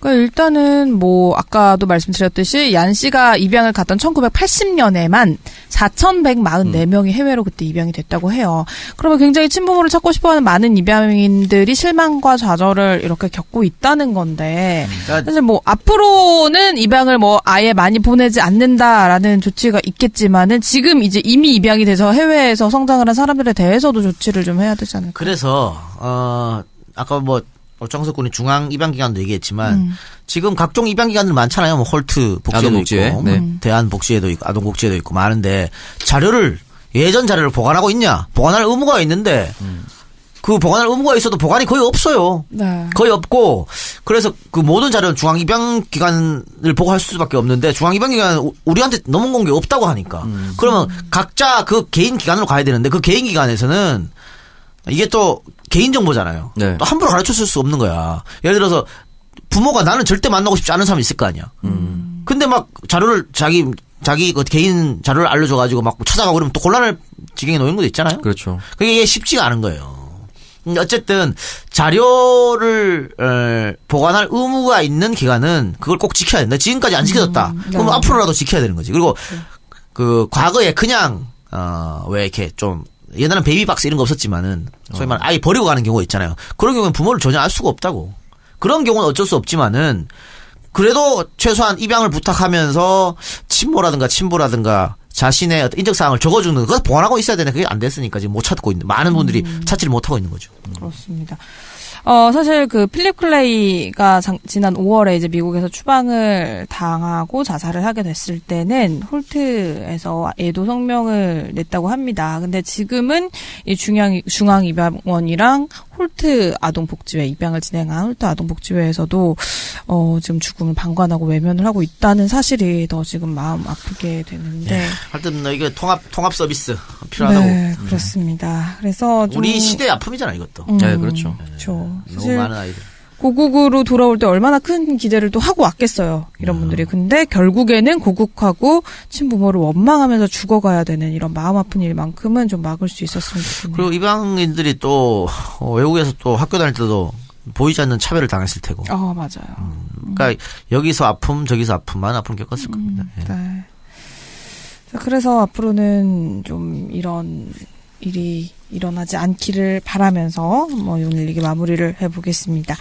그러니까 일단은 뭐 아까도 말씀드렸듯이 얀 씨가 입양을 갔던 1980년에만 4,144명이 해외로 그때 입양이 됐다고 해요. 그러면 굉장히 친부모를 찾고 싶어하는 많은 입양인들이 실망과 좌절을 이렇게 겪고 있다는 건데 사실 뭐 앞으로는 입양을 뭐 아예 많이 보내지 않는다라는 조치가 있겠지만은 지금 이제 이미 입양이 돼서 해외에서 성장을 한 사람들에 대해서도 조치를 좀 해야 되지 않을까. 그래서 아까 뭐 정석 군이 중앙 입양기관도 얘기했지만 지금 각종 입양기관들 많잖아요. 뭐 홀트 복지회도 있고 대한 복지회도 있고 아동 복지회도 있고 많은데 예전 자료를 보관하고 있냐? 보관할 의무가 있는데 그 보관할 의무가 있어도 보관이 거의 없어요. 네. 거의 없고 그래서 그 모든 자료는 중앙 입양기관을 보고 할 수밖에 없는데 중앙 입양기관은 우리한테 넘어온 게 없다고 하니까 그러면 각자 그 개인 기관으로 가야 되는데 그 개인 기관에서는 이게 또 개인정보잖아요. 네. 또 함부로 가르쳐 줄 수 없는 거야. 예를 들어서 부모가 나는 절대 만나고 싶지 않은 사람이 있을 거 아니야. 근데 막 자료를 자기 그 개인 자료를 알려줘가지고 막 찾아가고 그러면 또 곤란할 지경에 놓인 것도 있잖아요. 그렇죠. 그게 쉽지가 않은 거예요. 어쨌든 자료를 보관할 의무가 있는 기관은 그걸 꼭 지켜야 된다. 지금까지 안 지켜졌다. 그럼 앞으로라도 지켜야 되는 거지. 그리고 그 과거에 그냥 왜 이렇게 좀 옛날엔 베이비박스 이런 거 없었지만은 소위 말하는 아예 버리고 가는 경우가 있잖아요. 그런 경우는 부모를 전혀 알 수가 없다고. 그런 경우는 어쩔 수 없지만은 그래도 최소한 입양을 부탁하면서 친모라든가 친부라든가 자신의 어떤 인적사항을 적어주는 그걸 보관하고 있어야 되는데 그게 안 됐으니까 지금 못 찾고 있는 많은 분들이 찾지를 못하고 있는 거죠. 그렇습니다. 사실 그 필립 클레이가 지난 5월에 이제 미국에서 추방을 당하고 자살을 하게 됐을 때는 홀트에서 애도 성명을 냈다고 합니다. 근데 지금은 이 중앙입양원이랑 홀트 아동복지회, 입양을 진행한 홀트 아동복지회에서도 지금 죽음을 방관하고 외면을 하고 있다는 사실이 더 지금 마음 아프게 되는데. 하여튼 이게 통합 서비스 필요하다고. 네, 그렇습니다. 그래서 좀 우리 시대의 아픔이잖아 이것도. 네, 그렇죠. 그렇죠. 너무 많은 아이들. 고국으로 돌아올 때 얼마나 큰 기대를 또 하고 왔겠어요. 이런 분들이. 근데 결국에는 고국하고 친부모를 원망하면서 죽어가야 되는 이런 마음 아픈 일만큼은 좀 막을 수 있었으면 좋겠네요. 그리고 이방인들이 또 외국에서 또 학교 다닐 때도 보이지 않는 차별을 당했을 테고. 맞아요. 그러니까 여기서 아픔 저기서 아픔 많은 아픔을 겪었을 겁니다. 예. 네. 그래서 앞으로는 좀 이런 일이 일어나지 않기를 바라면서 오늘 얘기 마무리를 해보겠습니다.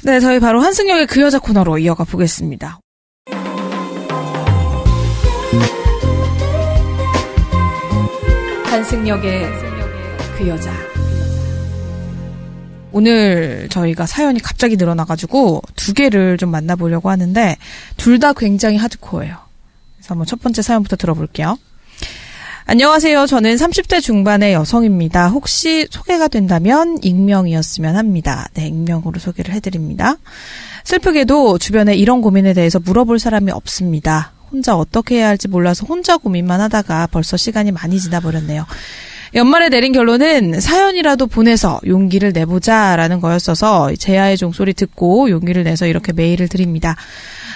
네, 저희 바로 한승역의 그 여자 코너로 이어가 보겠습니다. 한승역의 그 여자. 오늘 저희가 사연이 갑자기 늘어나가지고 2개를 좀 만나보려고 하는데 둘 다 굉장히 하드코어예요. 그래서 한번 첫 번째 사연부터 들어볼게요. 안녕하세요. 저는 30대 중반의 여성입니다. 혹시 소개가 된다면 익명이었으면 합니다. 네, 익명으로 소개를 해드립니다. 슬프게도 주변에 이런 고민에 대해서 물어볼 사람이 없습니다. 혼자 어떻게 해야 할지 몰라서 혼자 고민만 하다가 벌써 시간이 많이 지나버렸네요. 연말에 내린 결론은 사연이라도 보내서 용기를 내보자라는 거였어서 제아의 종소리 듣고 용기를 내서 이렇게 메일을 드립니다.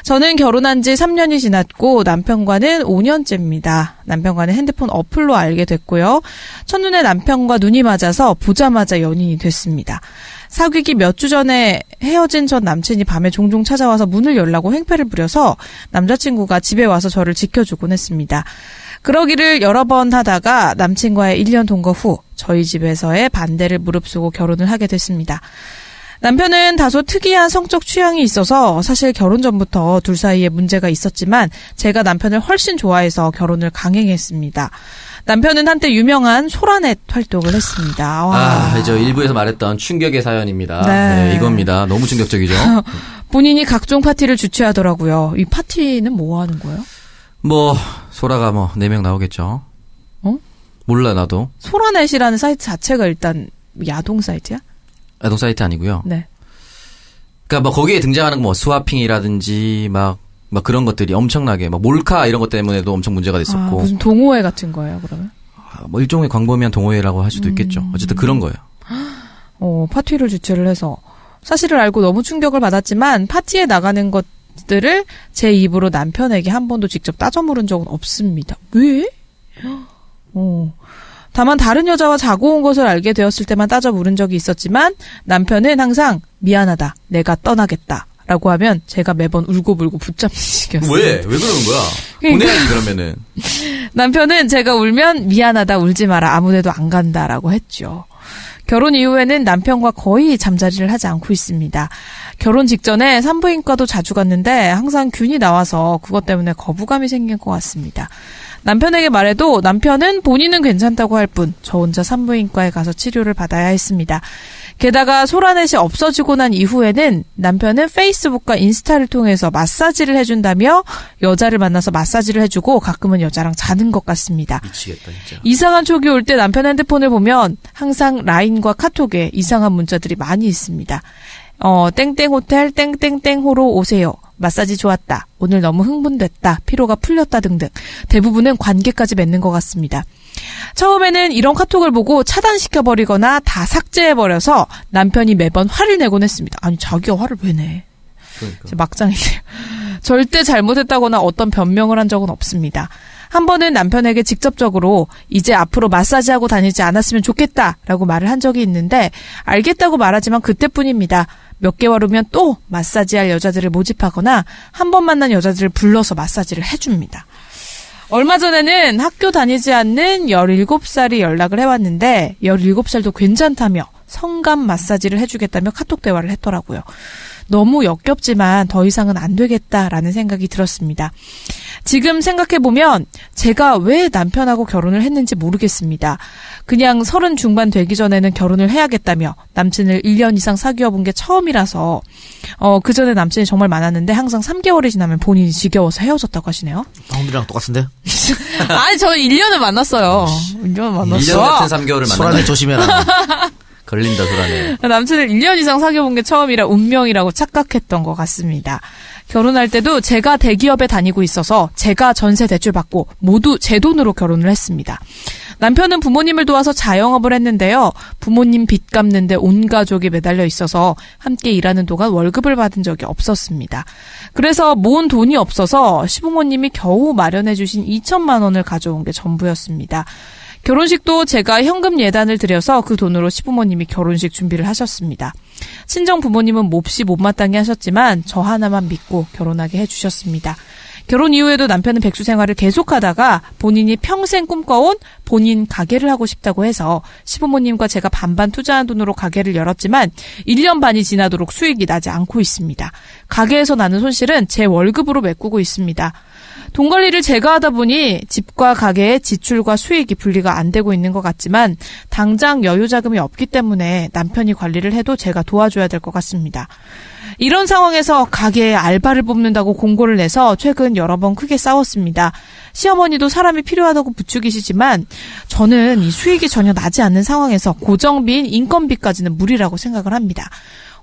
저는 결혼한 지 3년이 지났고 남편과는 5년째입니다. 남편과는 핸드폰 어플로 알게 됐고요. 첫눈에 남편과 눈이 맞아서 보자마자 연인이 됐습니다. 사귀기 몇 주 전에 헤어진 전 남친이 밤에 종종 찾아와서 문을 열라고 행패를 부려서 남자친구가 집에 와서 저를 지켜주곤 했습니다. 그러기를 여러 번 하다가 남친과의 1년 동거 후 저희 집에서의 반대를 무릅쓰고 결혼을 하게 됐습니다. 남편은 다소 특이한 성적 취향이 있어서 사실 결혼 전부터 둘 사이에 문제가 있었지만 제가 남편을 훨씬 좋아해서 결혼을 강행했습니다. 남편은 한때 유명한 소라넷 활동을 했습니다. 와. 저 일부에서 말했던 충격의 사연입니다. 네. 네, 이겁니다. 너무 충격적이죠. 본인이 각종 파티를 주최하더라고요. 이 파티는 뭐 하는 거예요? 소라가 4명 나오겠죠. 몰라, 나도. 소라넷이라는 사이트 자체가 일단 야동 사이트야? 야동 사이트 아니고요. 네. 그러니까 거기에 등장하는 스와핑이라든지 그런 것들이 엄청나게 몰카 이런 것 때문에도 엄청 문제가 됐었고. 무슨 동호회 같은 거예요, 그러면? 일종의 광범위한 동호회라고 할 수도 있겠죠. 어쨌든 그런 거예요. 파티를 주최를 해서 사실을 알고 너무 충격을 받았지만 파티에 나가는 것들을 제 입으로 남편에게 한 번도 직접 따져 물은 적은 없습니다. 왜? 다만 다른 여자와 자고 온 것을 알게 되었을 때만 따져 물은 적이 있었지만 남편은 항상 미안하다, 내가 떠나겠다 라고 하면 제가 매번 울고불고 붙잡는 식이었어요. 왜 그러는 거야? 보내야지 그러면은. 남편은 제가 울면 미안하다, 울지 마라, 아무데도 안 간다라고 했죠. 결혼 이후에는 남편과 거의 잠자리를 하지 않고 있습니다. 결혼 직전에 산부인과도 자주 갔는데 항상 균이 나와서 그것 때문에 거부감이 생긴 것 같습니다. 남편에게 말해도 남편은 본인은 괜찮다고 할 뿐 저 혼자 산부인과에 가서 치료를 받아야 했습니다. 게다가 소라넷이 없어지고 난 이후에는 남편은 페이스북과 인스타를 통해서 마사지를 해준다며 여자를 만나서 마사지를 해주고 가끔은 여자랑 자는 것 같습니다. 미치겠다 진짜. 이상한 촉이 올 때 남편 핸드폰을 보면 항상 라인과 카톡에 이상한 문자들이 많이 있습니다. 땡땡호텔 땡땡땡호로 오세요. 마사지 좋았다. 오늘 너무 흥분됐다. 피로가 풀렸다 등등. 대부분은 관계까지 맺는 것 같습니다. 처음에는 이런 카톡을 보고 차단시켜버리거나 다 삭제해버려서 남편이 매번 화를 내곤 했습니다. 아니 자기가 화를 왜 내? 그러니까. 막장이네요. 절대 잘못했다거나 어떤 변명을 한 적은 없습니다. 한 번은 남편에게 직접적으로 이제 앞으로 마사지하고 다니지 않았으면 좋겠다라고 말을 한 적이 있는데 알겠다고 말하지만 그때뿐입니다. 몇 개월 후면 또 마사지할 여자들을 모집하거나 한 번 만난 여자들을 불러서 마사지를 해줍니다. 얼마 전에는 학교 다니지 않는 17살이 연락을 해왔는데 17살도 괜찮다며 성감 마사지를 해주겠다며 카톡 대화를 했더라고요. 너무 역겹지만 더 이상은 안 되겠다라는 생각이 들었습니다. 지금 생각해보면 제가 왜 남편하고 결혼을 했는지 모르겠습니다. 그냥 30 중반 되기 전에는 결혼을 해야겠다며 남친을 1년 이상 사귀어본 게 처음이라서 그 전에 남친이 정말 많았는데 항상 3개월이 지나면 본인이 지겨워서 헤어졌다고 하시네요. 방금이랑 똑같은데? 아니 저는 1년을 만났어요. 1년을 만났어. 1년 같은 3개월을 만났어. 소란에 조심해라. 걸린다 소란에. 남친을 1년 이상 사귀어본 게 처음이라 운명이라고 착각했던 것 같습니다. 결혼할 때도 제가 대기업에 다니고 있어서 제가 전세 대출 받고 모두 제 돈으로 결혼을 했습니다. 남편은 부모님을 도와서 자영업을 했는데요. 부모님 빚 갚는데 온 가족이 매달려 있어서 함께 일하는 동안 월급을 받은 적이 없었습니다. 그래서 모은 돈이 없어서 시부모님이 겨우 마련해 주신 2천만 원을 가져온 게 전부였습니다. 결혼식도 제가 현금 예단을 드려서 그 돈으로 시부모님이 결혼식 준비를 하셨습니다. 친정 부모님은 몹시 못마땅해 하셨지만 저 하나만 믿고 결혼하게 해주셨습니다. 결혼 이후에도 남편은 백수 생활을 계속하다가 본인이 평생 꿈꿔온 본인 가게를 하고 싶다고 해서 시부모님과 제가 반반 투자한 돈으로 가게를 열었지만 1년 반이 지나도록 수익이 나지 않고 있습니다. 가게에서 나는 손실은 제 월급으로 메꾸고 있습니다. 돈 관리를 제가 하다 보니 집과 가게의 지출과 수익이 분리가 안 되고 있는 것 같지만 당장 여유 자금이 없기 때문에 남편이 관리를 해도 제가 도와줘야 될 것 같습니다. 이런 상황에서 가게에 알바를 뽑는다고 공고를 내서 최근 여러 번 크게 싸웠습니다. 시어머니도 사람이 필요하다고 부추기시지만 저는 이 수익이 전혀 나지 않는 상황에서 고정비인 인건비까지는 무리라고 생각을 합니다.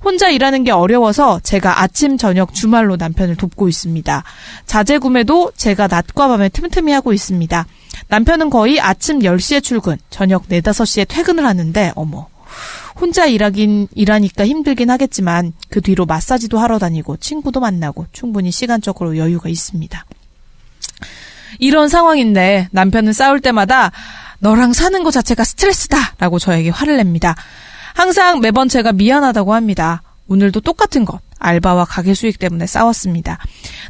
혼자 일하는 게 어려워서 제가 아침, 저녁, 주말로 남편을 돕고 있습니다. 자재 구매도 제가 낮과 밤에 틈틈이 하고 있습니다. 남편은 거의 아침 10시에 출근, 저녁 4, 5시에 퇴근을 하는데 어머. 혼자 일하니까 힘들긴 하겠지만 그 뒤로 마사지도 하러 다니고 친구도 만나고 충분히 시간적으로 여유가 있습니다. 이런 상황인데 남편은 싸울 때마다 너랑 사는 것 자체가 스트레스다 라고 저에게 화를 냅니다. 항상 매번 제가 미안하다고 합니다. 오늘도 똑같은 것. 알바와 가게 수익 때문에 싸웠습니다.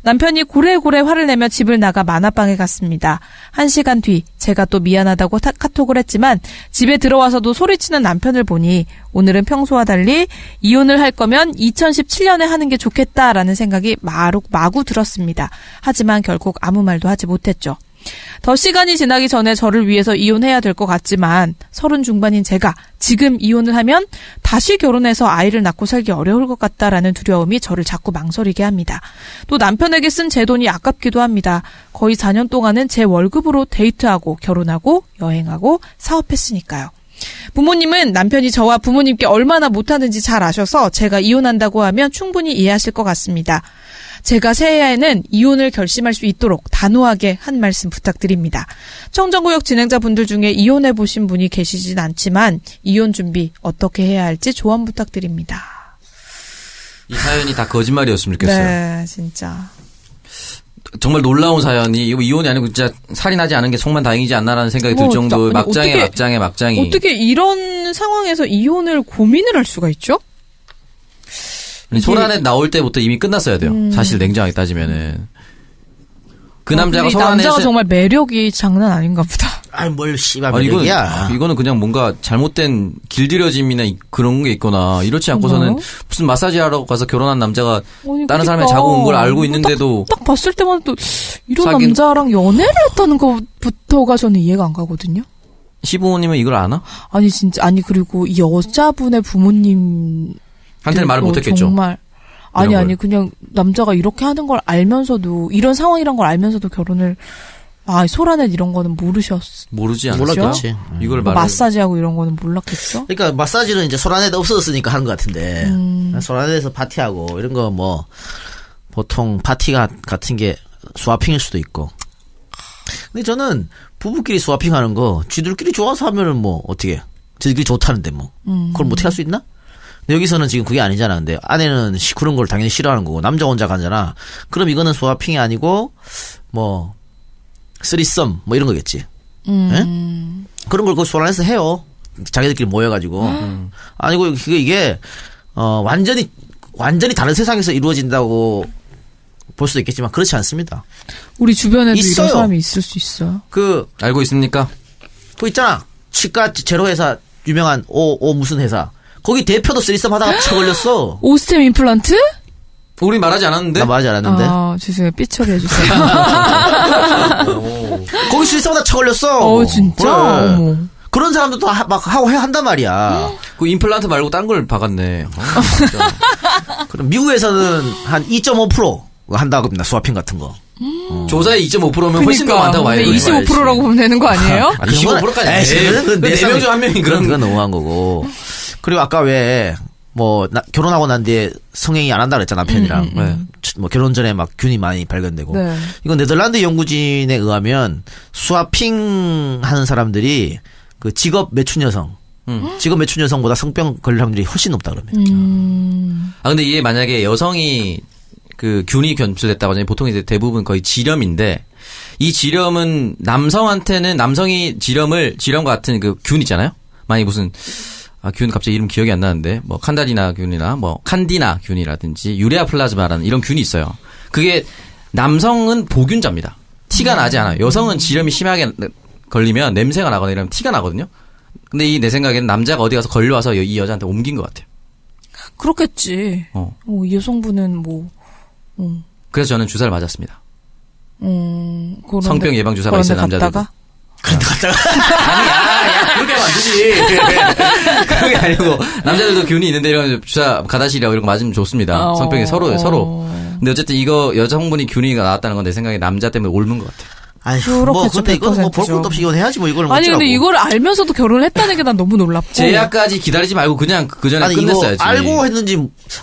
남편이 고래고래 화를 내며 집을 나가 만화방에 갔습니다. 1시간 뒤 제가 또 미안하다고 카톡을 했지만 집에 들어와서도 소리치는 남편을 보니 오늘은 평소와 달리 이혼을 할 거면 2017년에 하는 게 좋겠다라는 생각이 마구 들었습니다. 하지만 결국 아무 말도 하지 못했죠. 더 시간이 지나기 전에 저를 위해서 이혼해야 될 것 같지만 30 중반인 제가 지금 이혼을 하면 다시 결혼해서 아이를 낳고 살기 어려울 것 같다라는 두려움이 저를 자꾸 망설이게 합니다. 또 남편에게 쓴 제 돈이 아깝기도 합니다. 거의 4년 동안은 제 월급으로 데이트하고 결혼하고 여행하고 사업했으니까요. 부모님은 남편이 저와 부모님께 얼마나 못하는지 잘 아셔서 제가 이혼한다고 하면 충분히 이해하실 것 같습니다. 제가 새해에는 이혼을 결심할 수 있도록 단호하게 한 말씀 부탁드립니다. 청정구역 진행자분들 중에 이혼해보신 분이 계시진 않지만 이혼 준비 어떻게 해야 할지 조언 부탁드립니다. 이 사연이 다 거짓말이었으면 좋겠어요. 네, 진짜. 정말 놀라운 사연이 이거 이혼이 아니고 진짜 살인하지 않은 게 정말 다행이지 않나라는 생각이 들 정도의 막장에 어떻게 이런 상황에서 이혼을 고민을 할 수가 있죠? 소란에 나올 때부터 이미 끝났어야 돼요. 사실 냉정하게 따지면은. 그 남자가 남자가 정말 매력이 장난 아닌가 보다. 아니 뭘 씨발 매력이야. 이거는 그냥 뭔가 잘못된 길들여짐이나 그런 게 있거나 이렇지 않고서는 무슨 마사지 하러 가서 결혼한 남자가 다른 사람이 자고 온 걸 알고 있는데도 딱 봤을 때만 또 이런 남자랑 연애를 했다는 것부터가 저는 이해가 안 가거든요. 시부모님은 이걸 아나? 아니 진짜 그리고 이 여자분의 부모님 한테는 말을 못했겠죠. 정말 아니 그냥 남자가 이렇게 하는 걸 알면서도 이런 상황이란 걸 알면서도 결혼을 소라넷 이런 거는 모르지 않았죠? 몰랐겠지. 이걸 마사지하고 이런 거는 몰랐겠죠. 그러니까 마사지는 이제 소라넷 없어졌으니까 하는 것 같은데 소라넷에서 파티하고 이런 거 뭐 보통 파티가 같은 게 스와핑일 수도 있고. 근데 저는 부부끼리 스와핑하는 거 쥐들끼리 좋아서 하면은 뭐 어떻게 쥐들끼리 좋다는데 뭐 그걸 못해 할 수 있나? 여기서는 지금 그게 아니잖아. 근데 아내는 그런 걸 당연히 싫어하는 거고 남자 혼자 가잖아. 그럼 이거는 스와핑이 아니고 뭐 쓰리썸 뭐 이런 거겠지. 예? 그런 걸 그 소란에서 해요. 자기들끼리 모여가지고. 아니고 이게 완전히 다른 세상에서 이루어진다고 볼 수도 있겠지만 그렇지 않습니다. 우리 주변에도 있어요. 이런 사람이 있을 수 있어요. 알고 있습니까? 그 있잖아. 치과 제로 회사 유명한 오 무슨 회사. 거기 대표도 쓰리썸 하다가 쳐 걸렸어. 오스템 임플란트? 우리 말하지 않았는데? 나 말하지 않았는데. 죄송해요. 삐처리 해주세요. 거기 실성다 쳐걸렸어. 진짜? 그래. 어머. 그런 사람들도 막 하고 한단 말이야. 그 임플란트 말고 딴 걸 박았네. 그럼 미국에서는 한 2.5% 한다고 합니다. 수화핀 같은 거. 조사의 2.5%면 훨씬 더 그러니까. 많다고 봐야 근데 돼요. 25%라고 보면 되는 거 아니에요? 25%까지 안 돼. 그건 4명 중 1명이 그런. 그건 너무한 거고. 그리고 아까 왜, 결혼하고 난 뒤에 성행위 안 한다 그랬잖아, 남편이랑. 네. 뭐 결혼 전에 막 균이 많이 발견되고. 네. 이건 네덜란드 연구진에 의하면 스와핑 하는 사람들이 그 직업 매춘 여성. 직업 매춘 여성보다 성병 걸릴 확률이 훨씬 높다 그럽니다. 근데 이게 만약에 여성이 그 균이 검출됐다고 하잖아요. 보통 이제 대부분 거의 지렴인데 이 지렴은 남성한테는 남성이 지렴과 같은 그 균 있잖아요. 만약에 무슨 균 갑자기 이름 기억이 안 나는데 뭐 칸다리나 균이나 뭐 칸디나 균이라든지 유레아 플라즈마라는 이런 균이 있어요. 그게 남성은 보균자입니다. 티가 나지 않아요. 여성은 지렴이 심하게 걸리면 냄새가 나거나 이러면 티가 나거든요. 근데 내 생각에는 남자가 어디 가서 걸려와서 이 여자한테 옮긴 것 같아요. 그렇겠지. 이 여성분은 그래서 저는 주사를 맞았습니다. 그런데, 성병 예방 주사 맞았어요, 남자들. 그런데 갔다가 아니야, 그렇게 하면 안 되지. 그게 아니고 남자들도 균이 있는데 이런 주사 가다시리라고 이런 거 맞으면 좋습니다. 성병이 서로. 근데 어쨌든 이거 여성분이 균이 나왔다는 건 내 생각에 남자 때문에 옮은 것 같아요. 아휴, 근데 이거는 볼 것도 없이 이혼해야지 이걸 아니 근데 이걸 알면서도 결혼을 했다는 게 난 너무 놀랍고. 제약까지 기다리지 말고 그냥 그 전에 끝냈어야지. 이거 알고 했는지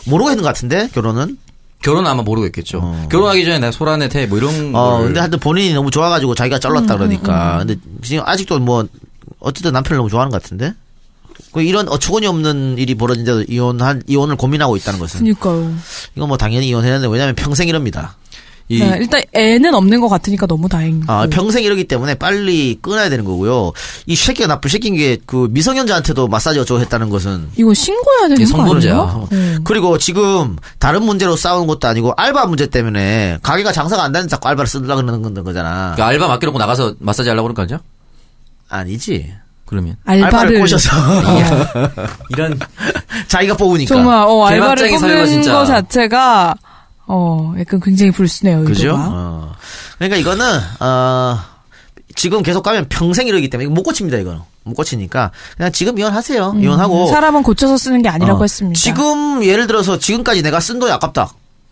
모르고 했는 것 같은데 결혼은 아마 모르고 했겠죠. 결혼하기 전에 내가 소란에 태 뭐 이런 근데 하여튼 본인이 너무 좋아가지고 자기가 잘랐다 그러니까. 근데 지금 아직도 어쨌든 남편을 너무 좋아하는 것 같은데. 이런 어처구니 없는 일이 벌어진데도 이혼을 고민하고 있다는 것은. 그러니까요. 이건 당연히 이혼해야 되는데 왜냐면 평생 이럽니다. 네, 일단 애는 없는 것 같으니까 너무 다행이고. 평생 이러기 때문에 빨리 끊어야 되는 거고요. 이 새끼가 나쁜 새끼인 게 그 미성년자한테도 마사지 어쩌고 했다는 것은. 이거 신고해야 되는 거 아니에요? 그리고 지금 다른 문제로 싸우는 것도 아니고 알바 문제 때문에 가게가 장사가 안 되는데 자꾸 알바를 쓰려고 그러는 거잖아. 그러니까 알바 맡겨놓고 나가서 마사지 하려고 그런 거 아니야? 아니지. 그러면 알바를 꼬셔서 이런 자기가 뽑으니까. 정말 알바를 개막장의 설마, 뽑는 진짜. 거 자체가 약간 굉장히 불순해요. 그죠? 그러니까 이거는 지금 계속 가면 평생 이러기 때문에 못 고칩니다. 이거는 못 고치니까 그냥 지금 이혼하세요. 이혼하고 사람은 고쳐서 쓰는 게 아니라고 했습니다. 지금 예를 들어서 지금까지 내가 쓴 돈이 아깝다.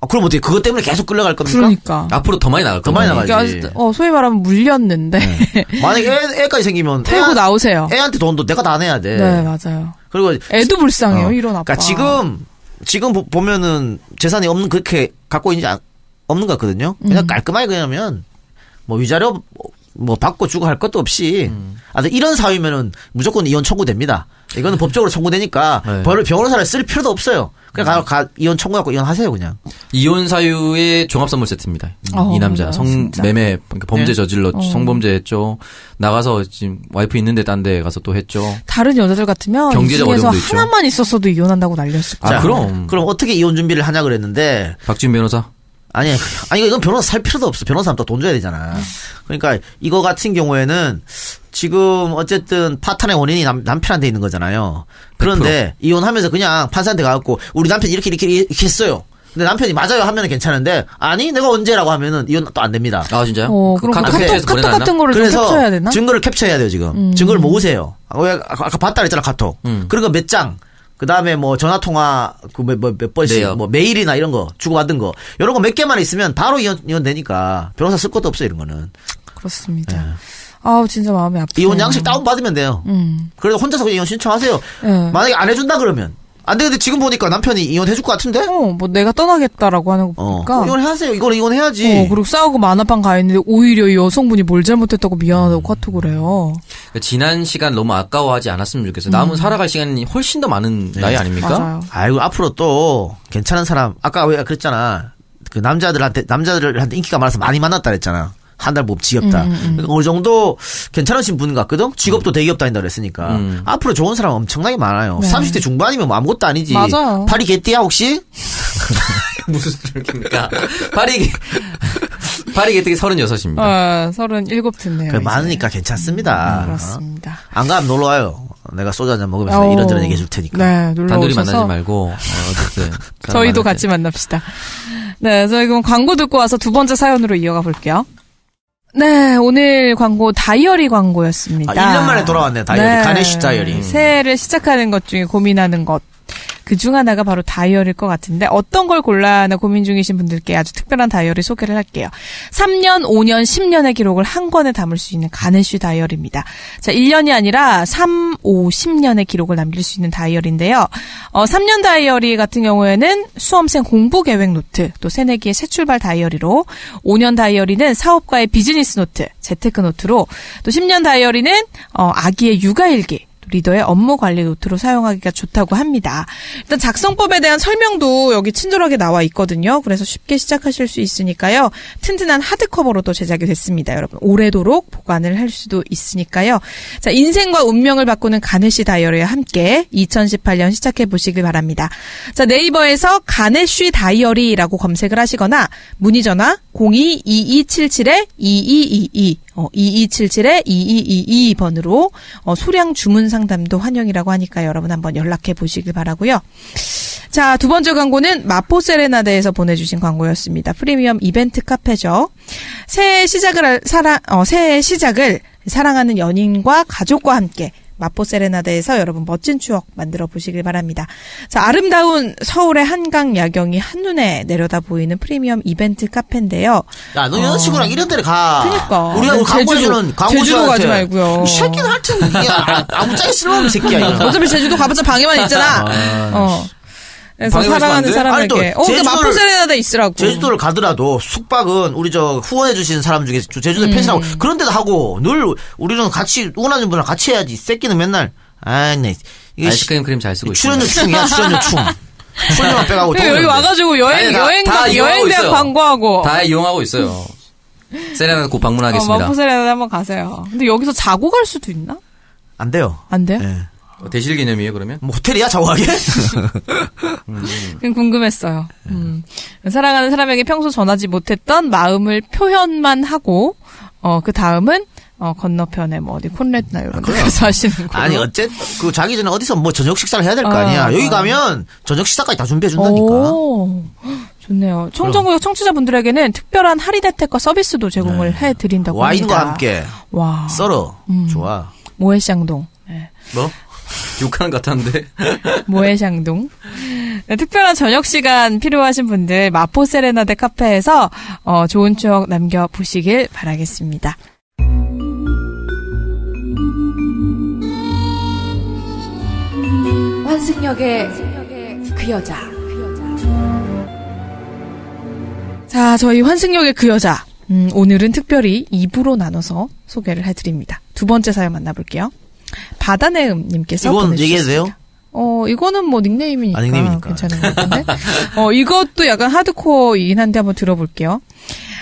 그럼 어떻게 그것 때문에 계속 끌려갈 겁니까? 그러니까 앞으로 더 많이 나갈 더 겁니다. 많이 나가지. 그러니까 소위 말하면 물렸는데 만약에 애까지 생기면 털고 나오세요. 애한테 돈도 내가 다 내야 돼. 네, 맞아요. 그리고 애도 불쌍해요. 이런 아빠. 그러니까 지금 보면은 재산이 없는 그렇게 갖고 있지 없는 것 같거든요. 그냥 깔끔하게 그러면 위자료 받고 주고 할 것도 없이 이런 사유면은 무조건 이혼 청구됩니다. 이거는 법적으로 청구되니까 네. 변호사를 쓸 필요도 없어요. 그냥 이혼 청구하고 이혼하세요 그냥. 이혼 사유의 종합선물 세트입니다. 이 남자 진짜? 매매 범죄 저질렀 성범죄했죠. 나가서 지금 와이프 있는데 딴 데 가서 또 했죠. 다른 여자들 같으면 경제적 이 중에서 어려움도 있죠. 하나만 있었어도 이혼한다고 난리였을 거예요. 그럼 어떻게 이혼 준비를 하냐 그랬는데 박지훈 변호사. 아니 이건 변호사 살 필요도 없어. 변호사는 또 돈 줘야 되잖아. 그러니까 이거 같은 경우에는 지금 어쨌든 파탄의 원인이 남편한테 있는 거잖아요. 그런데 100%. 이혼하면서 그냥 판사한테 가갖고 우리 남편 이렇게 했어요. 근데 남편이 맞아요 하면은 괜찮은데 아니 내가 언제라고 하면은 이혼 또 안 됩니다. 아 진짜요? 그럼 카톡 같은 거를 좀 그래서 캡처해야 되나? 증거를 캡처해야 돼요 지금. 증거를 모으세요. 왜 아까 봤다 그랬잖아 카톡. 그런 거 몇 장. 그 다음에 전화 통화 몇 번씩 네요. 메일이나 이런 거 주고받은 거 이런 거 몇 개만 있으면 바로 이혼 되니까 변호사 쓸 것도 없어요 이런 거는. 그렇습니다. 네. 아우 진짜 마음이 아프네요. 이혼 양식 다운 받으면 돼요. 그래도 혼자서 이혼 신청하세요. 네. 만약에 안 해준다 그러면 안 되는데 지금 보니까 남편이 이혼해줄 것 같은데? 내가 떠나겠다라고 하는 거 보니까. 이혼하세요. 이거는 이혼해야지. 그리고 싸우고 만화방 가 있는데 오히려 이 여성분이 뭘 잘못했다고 미안하다고 카톡을 해요. 지난 시간 너무 아까워하지 않았으면 좋겠어요. 남은 살아갈 시간이 훨씬 더 많은 나이 아닙니까? 맞아요. 아이고 앞으로 또 괜찮은 사람 아까 왜 그랬잖아. 그 남자들한테 인기가 많아서 많이 만났다 그랬잖아. 한 달 못 지겹다. 어느 정도 괜찮으신 분 같거든? 직업도 대기업 다닌다 그랬으니까. 앞으로 좋은 사람 엄청나게 많아요. 네. 30대 중반이면 뭐 아무것도 아니지. 맞아요. 파리 개띠야 혹시? 무슨 소리입니까? 파리 개특이 36입니다. 37 듣네요. 많으니까 괜찮습니다. 그렇습니다. 안 가면 놀러 와요. 내가 소주 한잔 먹으면서 이런저런 얘기해 줄 테니까. 네, 놀러 단둘이 오셔서 만나지 말고 어쨌든 저희도 같이 만납시다. 네, 저희 그럼 광고 듣고 와서 두 번째 사연으로 이어가 볼게요. 네, 오늘 광고 다이어리 광고였습니다. 1년 만에 돌아왔네, 다이어리. 네. 가네쉬 다이어리. 새해를 시작하는 것 중에 고민하는 것. 그중 하나가 바로 다이어리일 것 같은데 어떤 걸 골라야 하나 고민 중이신 분들께 아주 특별한 다이어리 소개를 할게요. 3년, 5년, 10년의 기록을 한 권에 담을 수 있는 가네쉬 다이어리입니다. 자, 1년이 아니라 3, 5, 10년의 기록을 남길 수 있는 다이어리인데요. 3년 다이어리 같은 경우에는 수험생 공부 계획 노트, 또 새내기의 새 출발 다이어리로, 5년 다이어리는 사업가의 비즈니스 노트, 재테크 노트로, 또 10년 다이어리는 아기의 육아일기, 리더의 업무 관리 노트로 사용하기가 좋다고 합니다. 일단 작성법에 대한 설명도 여기 친절하게 나와 있거든요. 그래서 쉽게 시작하실 수 있으니까요. 튼튼한 하드커버로도 제작이 됐습니다. 여러분 오래도록 보관을 할 수도 있으니까요. 자, 인생과 운명을 바꾸는 가네쉬 다이어리와 함께 2018년 시작해 보시길 바랍니다. 자, 네이버에서 가네쉬 다이어리라고 검색을 하시거나 문의 전화 02-2277-2222 2277-2222번으로 소량 주문 상담도 환영이라고 하니까 여러분 한번 연락해 보시길 바라고요. 자, 두 번째 광고는 마포 세레나데에서 보내주신 광고였습니다. 프리미엄 이벤트 카페죠. 새해 시작을 사랑하는 연인과 가족과 함께 마포 세레나데에서 여러분 멋진 추억 만들어 보시길 바랍니다. 자, 아름다운 서울의 한강 야경이 한눈에 내려다 보이는 프리미엄 이벤트 카페인데요. 야, 너 여자친구랑 이런 데를 가. 그러니까. 우리가 광고해주는 제주도 가지 말고요. 이 새끼는 하여튼 아무짝에 쓸모없는 새끼야. 이거. 어차피 제주도 가봤자 방에만 있잖아. 그래서 사랑하는 사람에게. 근데 마포 세레나데 있으라고. 제주도를 가더라도 숙박은 우리 후원해주시는 사람 중에 제주도에 펜션하고 그런 데도 하고 늘 우리는 같이 응원하는 분이랑 같이 해야지. 새끼는 맨날 네. 아이스크림 크림 잘 쓰고 출연료 충이야. 출연료 충. 출연료만 빼가고. 여기 와가지고 여행대학 광고하고. 다 이용하고 있어요. 세레나데 곧 방문하겠습니다. 마포 세레나데 한번 가세요. 근데 여기서 자고 갈 수도 있나? 안 돼요. 안 돼요? 네. 대실 개념이에요, 그러면? 뭐 호텔이야, 자고 가게? 그냥 궁금했어요. 사랑하는 사람에게 평소 전하지 못했던 마음을 표현만 하고, 그 다음은, 건너편에 어디 콘레트나 이런 데 가서 하시는 거. 아니, 어쨌든, 자기 전에 어디서 저녁 식사를 해야 될 거 아니야. 여기 가면 저녁 식사까지 다 준비해준다니까. 오, 좋네요. 총전국의 청취자분들에게는 특별한 할인 혜택과 서비스도 제공을 해드린다고 와인과 합니다. 함께. 와. 썰어. 좋아. 모해샹동. 네. 뭐? 욕하는 것 같았는데. 모해샹동. 네, 특별한 저녁 시간 필요하신 분들 마포 세레나데 카페에서 좋은 추억 남겨보시길 바라겠습니다. 환승역의 그 여자. 자, 저희 환승역의 그 여자. 오늘은 특별히 2부로 나눠서 소개를 해드립니다. 두 번째 사연 만나볼게요. 바다네음님께서 이건 보내주셨습니다. 얘기해도 돼요? 이거는 뭐 닉네임이니까, 닉네임이니까. 괜찮은 것 같은데. 이것도 약간 하드코어이긴 한데 한번 들어볼게요.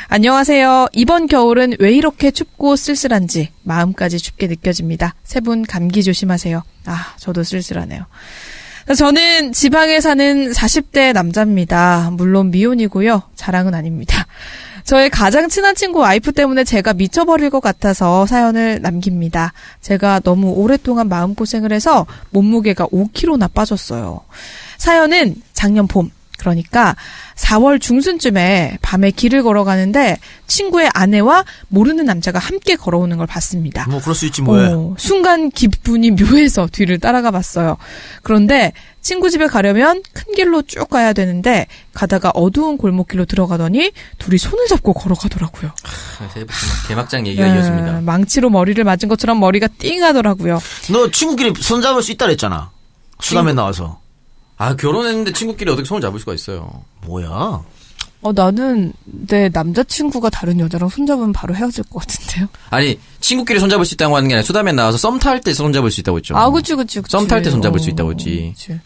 안녕하세요. 이번 겨울은 왜 이렇게 춥고 쓸쓸한지 마음까지 춥게 느껴집니다. 세 분 감기 조심하세요. 저도 쓸쓸하네요. 저는 지방에 사는 40대 남자입니다. 물론 미혼이고요. 자랑은 아닙니다. 저의 가장 친한 친구 와이프 때문에 제가 미쳐버릴 것 같아서 사연을 남깁니다. 제가 너무 오랫동안 마음고생을 해서 몸무게가 5kg나 빠졌어요. 사연은 작년 봄, 그러니까 4월 중순쯤에 밤에 길을 걸어가는데 친구의 아내와 모르는 남자가 함께 걸어오는 걸 봤습니다. 뭐 그럴 수 있지 뭐해. 순간 기분이 묘해서 뒤를 따라가 봤어요. 그런데 친구 집에 가려면 큰 길로 쭉 가야 되는데 가다가 어두운 골목길로 들어가더니 둘이 손을 잡고 걸어가더라고요. 개막장 얘기가 이어집니다. 망치로 머리를 맞은 것처럼 머리가 띵하더라고요. 너 친구끼리 손 잡을 수 있다 그랬잖아. 수담에 나와서. 결혼했는데 친구끼리 어떻게 손을 잡을 수가 있어요. 뭐야? 나는 내 남자친구가 다른 여자랑 손잡으면 바로 헤어질 것 같은데요. 아니, 친구끼리 손잡을 수 있다고 하는 게 아니라 수담에 나와서 썸 탈 때 손잡을 수 있다고 했죠. 그치. 썸 탈 때 손잡을 수 있다고 했지. 그치.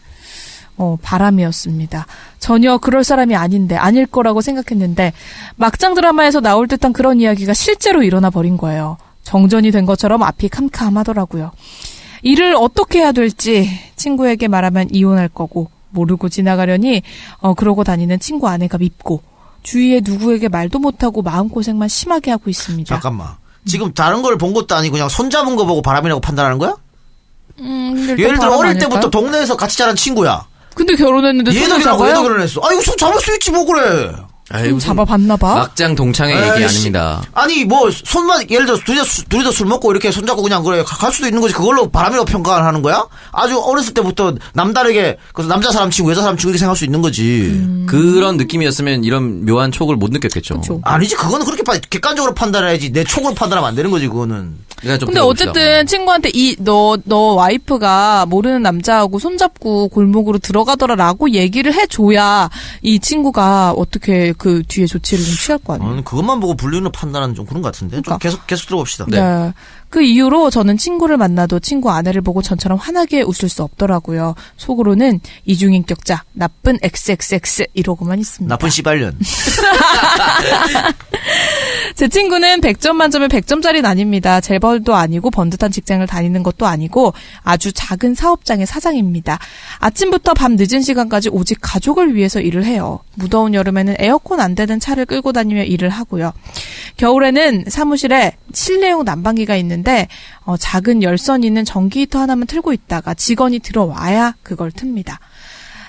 바람이었습니다. 전혀 그럴 사람이 아닐 거라고 생각했는데 막장 드라마에서 나올 듯한 그런 이야기가 실제로 일어나 버린 거예요. 정전이 된 것처럼 앞이 캄캄하더라고요. 일을 어떻게 해야 될지 친구에게 말하면 이혼할 거고 모르고 지나가려니 그러고 다니는 친구 아내가 밉고 주위에 누구에게 말도 못하고 마음고생만 심하게 하고 있습니다. 잠깐만. 지금 다른 걸 본 것도 아니고 그냥 손잡은 거 보고 바람이라고 판단하는 거야? 예를 들어 어릴 때부터 동네에서 같이 자란 친구야. 근데 결혼했는데 손을 잡아요? 얘도 결혼했어. 이거 손 잡을 수 있지 뭐 그래. 아이, 잡아봤나 봐. 막장 동창의 얘기 아닙니다. 아니 뭐 손만 예를 들어 둘이서 술 먹고 이렇게 손잡고 그냥 그래 갈 수도 있는 거지. 그걸로 바람이라고 평가를 하는 거야? 아주 어렸을 때부터 남다르게 그래서 남자 사람 친구 여자 사람 친구 이렇게 생각할 수 있는 거지. 그런 느낌이었으면 이런 묘한 촉을 못 느꼈겠죠. 그쵸. 아니지 그거는 그렇게 객관적으로 판단해야지. 내 촉으로 판단하면 안 되는 거지 그거는. 근데 어쨌든 친구한테 너 와이프가 모르는 남자하고 손잡고 골목으로 들어가더라라고 얘기를 해줘야 이 친구가 어떻게 그 뒤에 조치를 좀 취할 거 아니에요. 그것만 보고 불륜을 판단하는 좀 그런 것 같은데. 그러니까. 좀 계속 들어봅시다. 네. 그 이후로 저는 친구를 만나도 친구 아내를 보고 전처럼 환하게 웃을 수 없더라고요. 속으로는 이중인격자, 나쁜 XXX 이러고만 있습니다. 나쁜 씨발년. 제 친구는 100점 만점에 100점짜리는 아닙니다. 재벌도 아니고 번듯한 직장을 다니는 것도 아니고 아주 작은 사업장의 사장입니다. 아침부터 밤 늦은 시간까지 오직 가족을 위해서 일을 해요. 무더운 여름에는 에어컨 안 되는 차를 끌고 다니며 일을 하고요. 겨울에는 사무실에 실내용 난방기가 있는데 작은 열선 있는 전기 히터 하나만 틀고 있다가 직원이 들어와야 그걸 틉니다.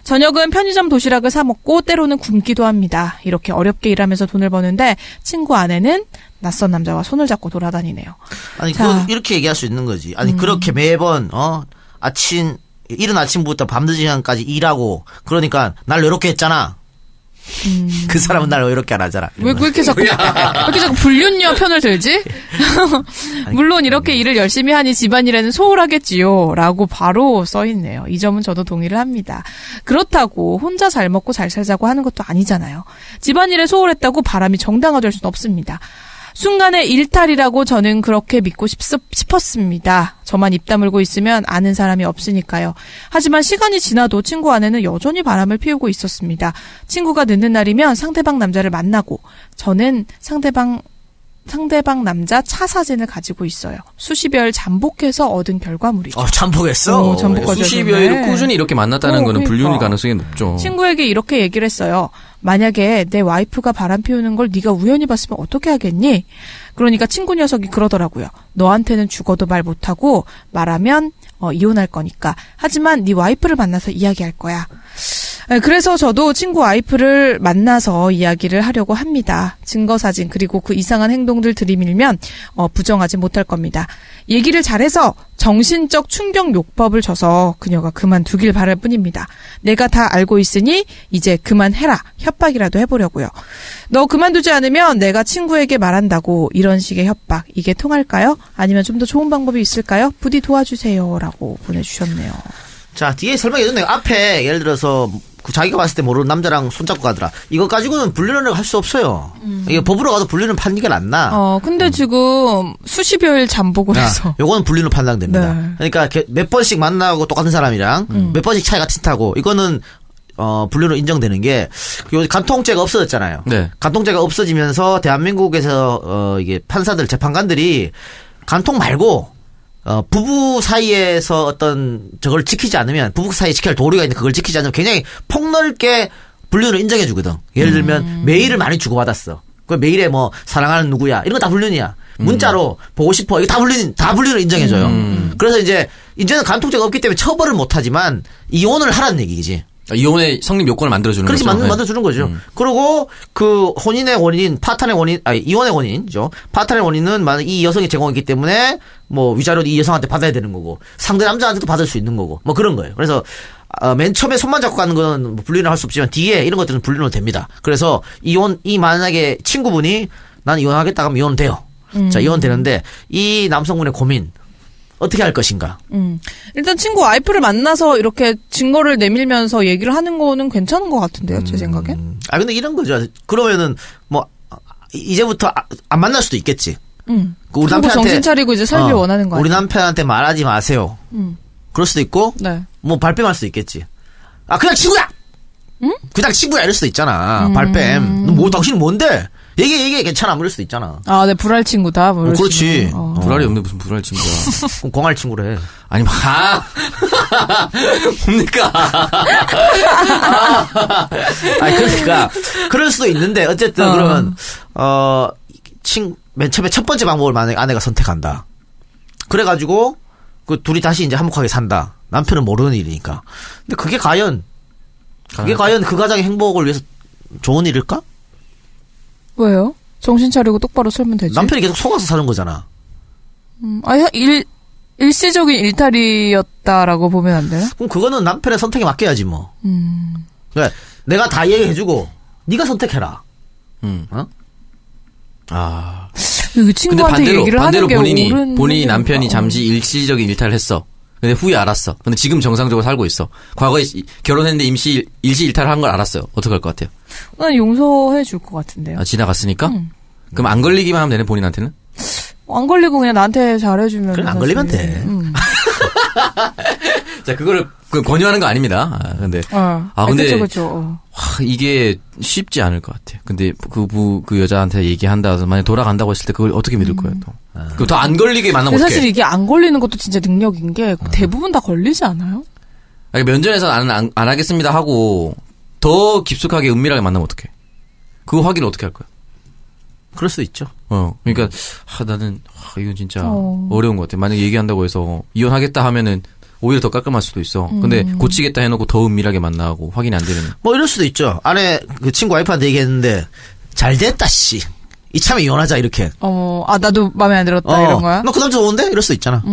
저녁은 편의점 도시락을 사 먹고 때로는 굶기도 합니다. 이렇게 어렵게 일하면서 돈을 버는데 친구 아내는 낯선 남자와 손을 잡고 돌아다니네요. 아니 그건 이렇게 얘기할 수 있는 거지. 아니 그렇게 매번 이른 아침부터 밤늦은 시간까지 일하고 그러니까 날 외롭게 했잖아. 그 사람은 날 외롭게 안 하잖아. 왜 이렇게 자꾸 불륜녀 편을 들지? 물론 이렇게 일을 열심히 하니 집안일에는 소홀하겠지요. 라고 바로 써있네요. 이 점은 저도 동의를 합니다. 그렇다고 혼자 잘 먹고 잘 살자고 하는 것도 아니잖아요. 집안일에 소홀했다고 바람이 정당화될 수는 없습니다. 순간의 일탈이라고 저는 그렇게 믿고 싶었습니다. 저만 입 다물고 있으면 아는 사람이 없으니까요. 하지만 시간이 지나도 친구 아내는 여전히 바람을 피우고 있었습니다. 친구가 늦는 날이면 상대방 남자를 만나고 저는 상대방 남자 차 사진을 가지고 있어요. 수십여일 잠복해서 얻은 결과물이죠. 잠복했어? 잠복까지 수십여일을 꾸준히 이렇게 만났다는 거는 그러니까. 불륜일 가능성이 높죠. 친구에게 이렇게 얘기를 했어요. 만약에 내 와이프가 바람 피우는 걸 네가 우연히 봤으면 어떻게 하겠니? 그러니까 친구 녀석이 그러더라고요. 너한테는 죽어도 말 못하고 말하면 이혼할 거니까. 하지만 네 와이프를 만나서 이야기할 거야. 그래서 저도 친구 와이프를 만나서 이야기를 하려고 합니다. 증거사진 그리고 그 이상한 행동들 들이밀면 부정하지 못할 겁니다. 얘기를 잘해서 정신적 충격 요법을 줘서 그녀가 그만두길 바랄 뿐입니다. 내가 다 알고 있으니 이제 그만해라. 협박이라도 해보려고요. 너 그만두지 않으면 내가 친구에게 말한다고 이런 식의 협박. 이게 통할까요? 아니면 좀 더 좋은 방법이 있을까요? 부디 도와주세요. 라고 보내주셨네요. 자, 뒤에 설명해줬네요. 앞에 예를 들어서 자기가 봤을 때 모르는 남자랑 손잡고 가더라. 이거 가지고는 불륜을 할 수 없어요. 이게 법으로 가도 불륜은 판기가 안 나. 근데 지금 수십여일 잠복을 해서. 요거는 불륜으로 판단됩니다. 네. 그러니까 몇 번씩 만나고 똑같은 사람이랑 몇 번씩 차이가 짙다고 이거는 불륜으로 인정되는 게 간통죄가 없어졌잖아요. 네. 간통죄가 없어지면서 대한민국에서 이게 판사들 재판관들이 간통 말고 부부 사이에서 어떤 저걸 지키지 않으면 부부 사이에 지켜야 할 도리가 있는데 그걸 지키지 않으면 굉장히 폭넓게 불륜을 인정해 주거든. 예를 들면 메일을 많이 주고받았어. 그 메일에 뭐 사랑하는 누구야 이런 거 다 불륜이야. 문자로 보고 싶어 이거 다 불륜을 인정해 줘요. 그래서 이제는 간통죄가 없기 때문에 처벌을 못 하지만 이혼을 하라는 얘기지. 이혼의 성립 요건을 만들어주는 거죠. 그렇지, 만들어주는 거죠. 그리고 그 혼인의 원인, 이혼의 원인이죠. 파탄의 원인은 만약 이 여성이 제공했기 때문에 뭐 위자료도 이 여성한테 받아야 되는 거고 상대 남자한테도 받을 수 있는 거고 뭐 그런 거예요. 그래서 맨 처음에 손만 잡고 가는 건 뭐 불륜을 할 수 없지만 뒤에 이런 것들은 불륜으로 됩니다. 그래서 만약에 친구분이 난 이혼하겠다 하면 이혼은 돼요. 자, 이혼 되는데 이 남성분의 고민. 어떻게 할 것인가? 일단 친구 와이프를 만나서 이렇게 증거를 내밀면서 얘기를 하는 거는 괜찮은 것 같은데요, 제 생각엔. 근데 이런 거죠. 그러면은 뭐 이제부터 안 만날 수도 있겠지. 우리 남편한테 정신 차리고 이제 살길 원하는 거 아니야? 우리 남편한테 말하지 마세요. 그럴 수도 있고, 네. 뭐 발뺌할 수도 있겠지. 그냥 친구야. 그냥 친구야 이럴 수도 있잖아. 발뺌. 너 뭐 당신은 뭔데? 얘기해 괜찮아 이럴 수도 있잖아. 네, 불알 친구다. 뭐 그렇지. 불알이 없는데 무슨 불알 친구야. 그럼 공할 친구래. 아니 뭡니까? 그러니까 그럴 수도 있는데 어쨌든 그러면 맨 처음에 첫 번째 방법을 만약에 아내가 선택한다. 그래가지고 그 둘이 다시 이제 화목하게 산다. 남편은 모르는 일이니까. 근데 그게 과연 그 가정의 행복을 위해서 좋은 일일까? 왜요? 정신 차리고 똑바로 살면 되지. 남편이 계속 속아서 사는 거잖아. 일시적인 일탈이었다라고 보면 안 되나? 그럼 그거는 남편의 선택에 맡겨야지 뭐. 그러니까 내가 다 얘기해주고 네가 선택해라. 어? 아. 그 근데 친구한테 얘기를 하는 반대로 게 본인이 남편이 잠시 일시적인 일탈을 했어. 근데 후에 알았어. 근데 지금 정상적으로 살고 있어. 과거에 결혼했는데 일시 일탈을 한 걸 알았어요. 어떻게 할 것 같아요? 난 용서해 줄 것 같은데요. 아, 지나갔으니까? 그럼 안 걸리기만 하면 되네, 본인한테는? 안 걸리고 그냥 나한테 잘해주면. 그래, 안 걸리면 돼. 자, 그거를 권유하는 거 아닙니다. 근데. 근데. 그쵸. 이게 쉽지 않을 것 같아요. 근데 그 여자한테 얘기한다 해서 만약 돌아간다고 했을 때 그걸 어떻게 믿을 거예요, 또. 그럼 더 안 걸리게 만나면 어떡해? 사실 이게 안 걸리는 것도 진짜 능력인 게 대부분 다 걸리지 않아요? 아니, 면전에서 안 하겠습니다 하고 더 깊숙하게 은밀하게 만나면 어떡해? 그거 확인을 어떻게 할 거야? 그럴 수 있죠. 그러니까 나는 이건 진짜 어려운 것 같아. 만약에 얘기한다고 해서 이혼하겠다 하면은 오히려 더 깔끔할 수도 있어. 근데 고치겠다 해놓고 더 은밀하게 만나고 확인이 안 되면. 뭐 이럴 수도 있죠. 아내 그 친구 와이프한테 얘기했는데 잘 됐다 씨. 이참에 이혼하자 이렇게. 나도 마음에 안 들었다 이런 거야? 너 그 남자 좋은데? 이럴 수도 있잖아.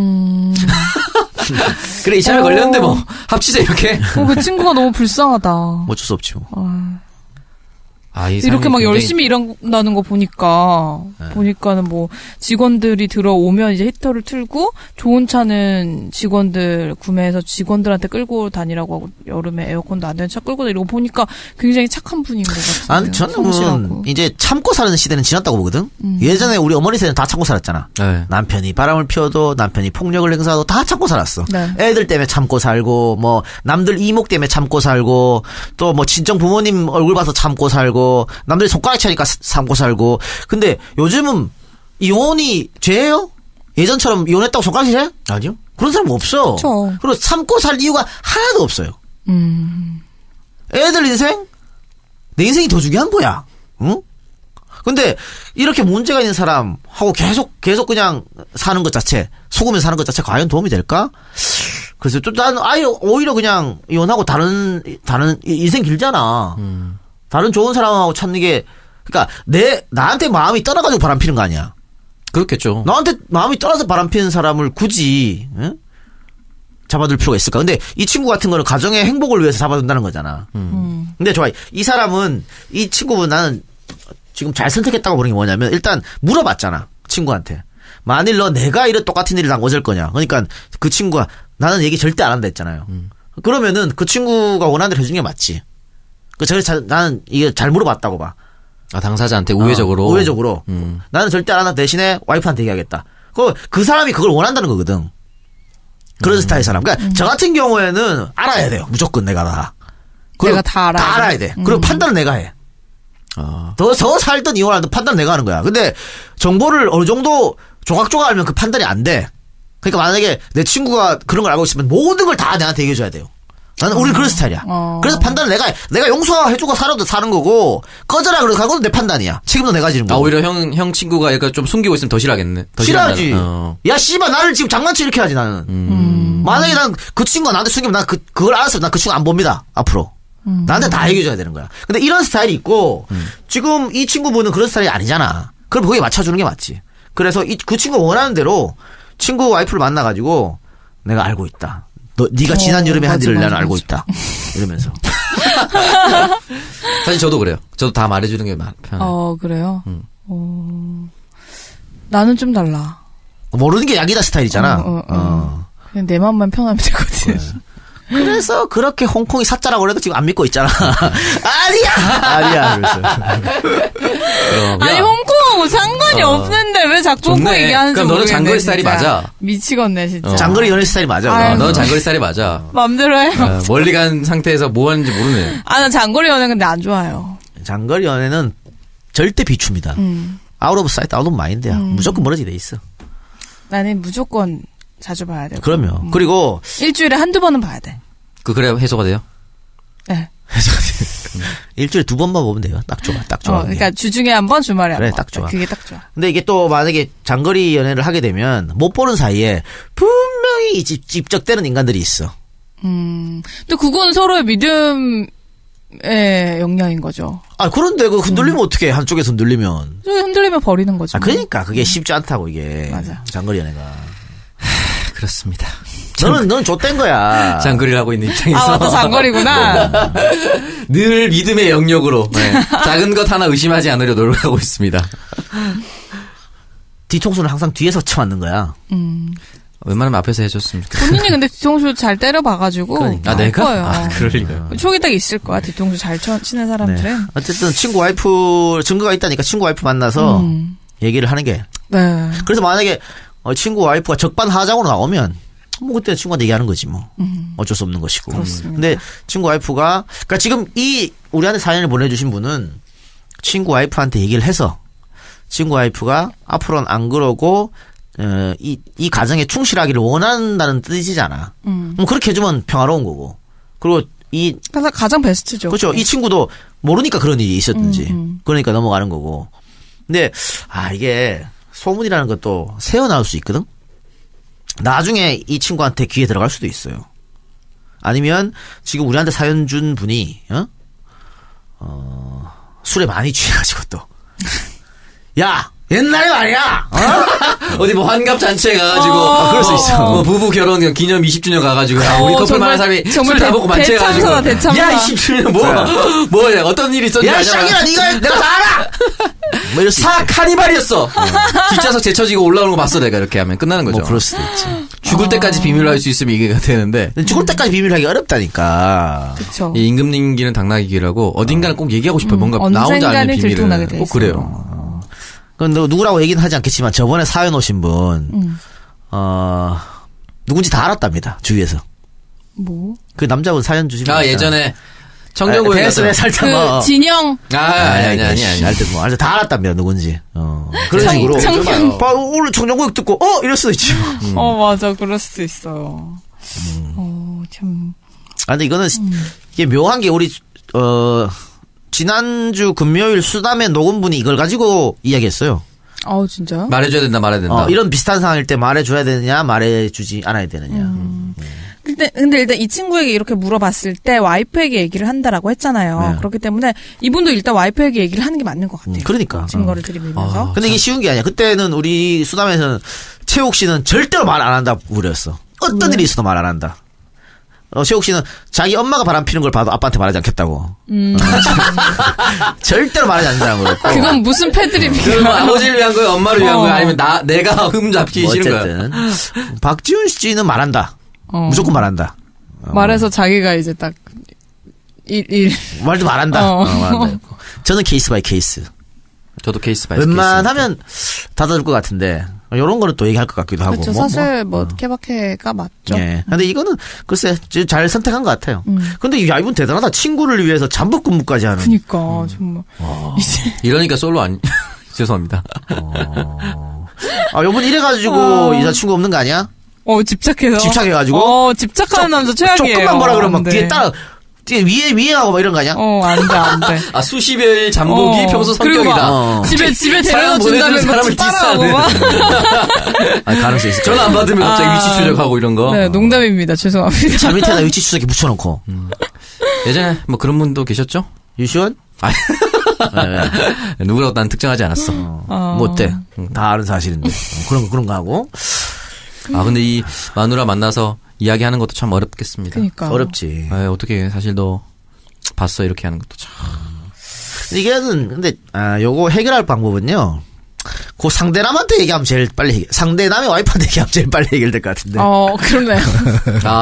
그래 이참에 걸렸는데 뭐 합치자 이렇게. 그 친구가 너무 불쌍하다. 어쩔 수 없지 뭐. 이렇게 막 열심히 일한다는 거 보니까는 뭐 직원들이 들어오면 이제 히터를 틀고 좋은 차는 직원들 구매해서 직원들한테 끌고 다니라고 하고 여름에 에어컨도 안 되는 차 끌고 다니고 보니까 굉장히 착한 분인 것 같아요. 저는 이제 참고 사는 시대는 지났다고 보거든. 예전에 우리 어머니 세대는 다 참고 살았잖아. 네. 남편이 바람을 피워도 남편이 폭력을 행사해도 다 참고 살았어. 네. 애들 때문에 참고 살고 뭐 남들 이목 때문에 참고 살고 또 뭐 친정 부모님 얼굴 봐서 참고 살고 남들이 손가락 차니까 참고 살고. 근데 요즘은 이혼이 죄예요? 예전처럼 이혼했다고 손가락질 해? 아니요. 그런 사람 없어. 그쵸. 그리고 참고 살 이유가 하나도 없어요. 애들 인생? 내 인생이 더 중요한 거야. 응? 근데 이렇게 문제가 있는 사람하고 계속 그냥 사는 것 자체, 속으면 사는 것 자체 과연 도움이 될까? 그래서 또 나는 아예 오히려 그냥 이혼하고 다른 인생 길잖아. 다른 좋은 사람하고 찾는 게, 그러니까 나한테 마음이 떠나가지고 바람 피는 거 아니야. 그렇겠죠. 나한테 마음이 떠나서 바람 피는 사람을 굳이 잡아둘 필요가 있을까? 근데 이 친구 같은 거는 가정의 행복을 위해서 잡아둔다는 거잖아. 근데 좋아. 이 사람은 이 친구분 나는 지금 잘 선택했다고 보는 게 뭐냐면 일단 물어봤잖아. 친구한테. 만일 내가 이런 똑같은 일을 당하고 어쩔 거냐. 그러니까 그 친구가 나는 얘기 절대 안 한다 했잖아요. 그러면은 그 친구가 원하는 대로 해주는 게 맞지. 나는 이게 잘 물어봤다고 봐. 당사자한테 우회적으로. 우회적으로. 나는 절대 안 한다 대신에 와이프한테 얘기하겠다. 그 사람이 그걸 원한다는 거거든. 그런 스타일 사람. 그러니까 저 같은 경우에는 알아야 돼요. 무조건 내가 다. 내가 다 알아야 돼. 그리고 판단은 내가 해. 더 살든 이혼하든 판단은 내가 하는 거야. 근데 정보를 어느 정도 조각조각 알면 그 판단이 안 돼. 그러니까 만약에 내 친구가 그런 걸 알고 있으면 모든 걸 다 내한테 얘기해줘야 돼요. 나는 우리 그런 스타일이야. 그래서 판단을 내가 용서해주고 살아도 사는 거고 꺼져라 그래서 그건 내 판단이야. 책임도 내가 지는 거고. 오히려 형 친구가 약간 좀 숨기고 있으면 더 싫어하겠네. 싫어하지. 야 씨발 나를 지금 장난치 이렇게 하지 나는. 만약에 난 그 친구가 나한테 숨기면 난 그걸 알았으면 난 그 친구 안 봅니다. 앞으로. 나한테 다 얘기해줘야 되는 거야. 근데 이런 스타일이 있고 지금 이 친구분은 그런 스타일이 아니잖아. 그럼 거기에 맞춰주는 게 맞지. 그래서 그 친구가 원하는 대로 친구 와이프를 만나가지고 내가 알고 있다. 네가 지난 여름에 한 일을 나는 알고 있다. 이러면서. 사실 저도 그래요. 저도 다 말해주는 게 편해요. 그래요? 나는 좀 달라. 모르는 게 약이다 스타일이잖아. 그냥 내 마음만 편하면 되거든. 그래서 그렇게 홍콩이 사짜라고 그래도 지금 안 믿고 있잖아. 아니야. 그래서. 아니 홍콩하고 상관이 없는데 왜 자꾸 홍콩 얘기하는지 그럼 너는 장거리 스타일이 맞아. 미치겠네 진짜. 장거리 연애 스타일이 맞아. 너는 장거리 스타일이 맞아. 맘대로 해. 멀리 간 상태에서 뭐 하는지 모르네. 난 장거리 연애 근데 안 좋아요. 장거리 연애는 절대 비춥니다. 아웃 오브 사이트 아웃 오브 마인드야. 무조건 멀어지게 돼 있어. 나는 무조건 자주 봐야 돼요. 그럼요. 그리고 일주일에 한두 번은 봐야 돼. 그래야 해소가 돼요? 네. 해소가 돼요. 일주일에 2번만 보면 돼요. 딱 좋아. 그러니까 주중에 한 번, 주말에 한 번. 그래, 딱 좋아. 그게 딱 좋아. 근데 이게 또 만약에 장거리 연애를 하게 되면 못 보는 사이에 분명히 집적되는 인간들이 있어. 또 그건 서로의 믿음이 예, 역량인 거죠. 아, 그런데 그 흔들리면 어떻게 한쪽에서 흔들리면. 흔들리면 버리는 거죠. 아, 그러니까 그게 쉽지 않다고 이게. 맞아. 장거리 연애가. 그렇습니다. 너는 좆된 거야. 장거리를 하고 있는 입장에서. 아, 맞다, 장거리구나. 늘 믿음의 영역으로 작은 것 하나 의심하지 않으려 노력하고 있습니다. 뒤통수는 항상 뒤에서 쳐맞는 거야. 웬만하면 앞에서 해줬으면 좋겠어요. 본인이 근데 뒤통수 잘 때려봐가지고. 그러니까. 아, 내가? 거예요. 아, 그럴 리가요. 촉이 딱 있을 거야, 뒤통수 잘 치는 사람들은. 네. 어쨌든 친구 와이프, 증거가 있다니까 친구 와이프 만나서 얘기를 하는 게. 네. 그래서 만약에 친구 와이프가 적반하장으로 나오면 뭐 그때 친구한테 얘기하는 거지 뭐. 어쩔 수 없는 것이고. 그렇습니다. 근데 친구 와이프가 그러니까 지금 우리한테 사연을 보내주신 분은 친구 와이프한테 얘기를 해서 친구 와이프가 앞으로는 안 그러고 이 가정에 충실하기를 원한다는 뜻이잖아. 그럼 그렇게 해주면 평화로운 거고. 그리고 그래서 가장 베스트죠. 그렇죠. 그게. 이 친구도 모르니까 그런 일이 있었는지. 그러니까 넘어가는 거고. 근데 이게 소문이라는 것도 새어나올 수 있거든. 나중에 이 친구한테 귀에 들어갈 수도 있어요. 아니면 지금 우리한테 사연 준 분이 술에 많이 취해가지고 또 야 옛날에 말이야 어디 뭐 환갑 잔치에 가가지고. 그럴 수 있어. 부부 결혼 기념 20주년 가가지고. 우리 커플 많은 사람이 정말 술 다 먹고 만취해가지고. 대참사. 야, 20주년 뭐야, 어떤 일이 있었는지 야 알잖아. 쌍이야 네가 내가 다 알아. 뭐 이럴 수 있어. 카니발이었어. 뒷좌석 제쳐지고 올라오는 거 봤어, 내가. 이렇게 하면 끝나는 거죠. 뭐 그럴 수도 있지. 죽을 때까지 비밀로 할 수 있으면 이게 되는데. 근데 죽을 때까지 비밀하기 어렵다니까. 그쵸. 이 임금님기는 당나귀기라고 어딘가는 꼭 얘기하고 싶어요. 뭔가 나 혼자 아는 언젠가는 비밀을. 들통나게 돼 꼭 있어요. 그래요. 근데 누구라고 얘기는 하지 않겠지만 저번에 사연 오신 분 누군지 다 알았답니다. 주위에서. 뭐? 그 남자분 사연 주신 분. 예전에 청정구에 대수에 살짝 뭐. 진영. 아니. 하여튼 뭐 다들 알았답니다. 누군지. 그런 식으로. 오늘 청정구역 듣고 이럴 수도 있지. 맞아. 그럴 수도 있어요. 참. 근데 이거는 이게 묘한 게 우리 지난주 금요일 수담의 녹음분이 이걸 가지고 이야기했어요. 진짜요? 말해줘야 된다, 말해야 된다. 이런 비슷한 상황일 때 말해줘야 되느냐, 말해주지 않아야 되느냐. 근데 일단 이 친구에게 이렇게 물어봤을 때 와이프에게 얘기를 한다라고 했잖아요. 네. 그렇기 때문에 이분도 일단 와이프에게 얘기를 하는 게 맞는 것 같아요. 그러니까. 증거를 들이밀면서. 근데 이게 쉬운 게 아니야. 그때는 우리 수담에서는 최욱 씨는 절대로 말 안 한다 우렸어. 어떤 일이 있어도 말 안 한다. 최욱 씨는 자기 엄마가 바람 피는 걸 봐도 아빠한테 말하지 않겠다고. 절대로 말하지 않는다는 거였고. 그건 무슨 패드립이야. 그럼 아버지를 위한 거야, 엄마를 위한 거야, 아니면 내가 흠 잡기 싫은 거야. 어쨌든 박지훈 씨는 말한다. 무조건 말한다. 말해서 자기가 이제 딱 말도 말한다. 말한다. 저는 케이스 바이 케이스. 저도 케이스 바이 웬만하면 다 들을 것 같은데 이런 거는 또 얘기할 것 같기도 하고. 그렇죠. 사실 케바케가 맞죠. 예. 근데 이거는 글쎄 잘 선택한 것 같아요. 근데 이분 대단하다. 친구를 위해서 잠복 근무까지 하는. 그니까 정말. 이제 이러니까 솔로 아니 죄송합니다. 요번 이래가지고 여자친구 없는 거 아니야? 집착해서. 집착해가지고. 집착하는 남자 최악이에요. 조금만 뭐라 그러면 막 뒤에 위에 하고 막 이런 거 아니야? 안 돼. 수십여일 잠복이 평소 성격이다. 집에 데려다 준다면 막 따라하고 막. 가능성이 있어. 전화 안 받으면 갑자기 위치 추적하고 이런 거. 네, 농담입니다. 죄송합니다. 차 밑에다 위치 추적기 붙여놓고. 예전에 뭐 그런 분도 계셨죠? 유시원? 네. 누구라고 난 특정하지 않았어. 뭐 어때? 다 아는 사실인데. 그런 거 하고. 근데 이 마누라 만나서 이야기하는 것도 참 어렵겠습니다. 그러니까. 어렵지. 어떻게 사실 너 봤어 이렇게 하는 것도 참. 근데 요거 해결할 방법은요. 그 상대남한테 얘기하면 제일 빨리 상대남의 와이프한테 얘기하면 제일 빨리 해결될 것 같은데. 그러네요.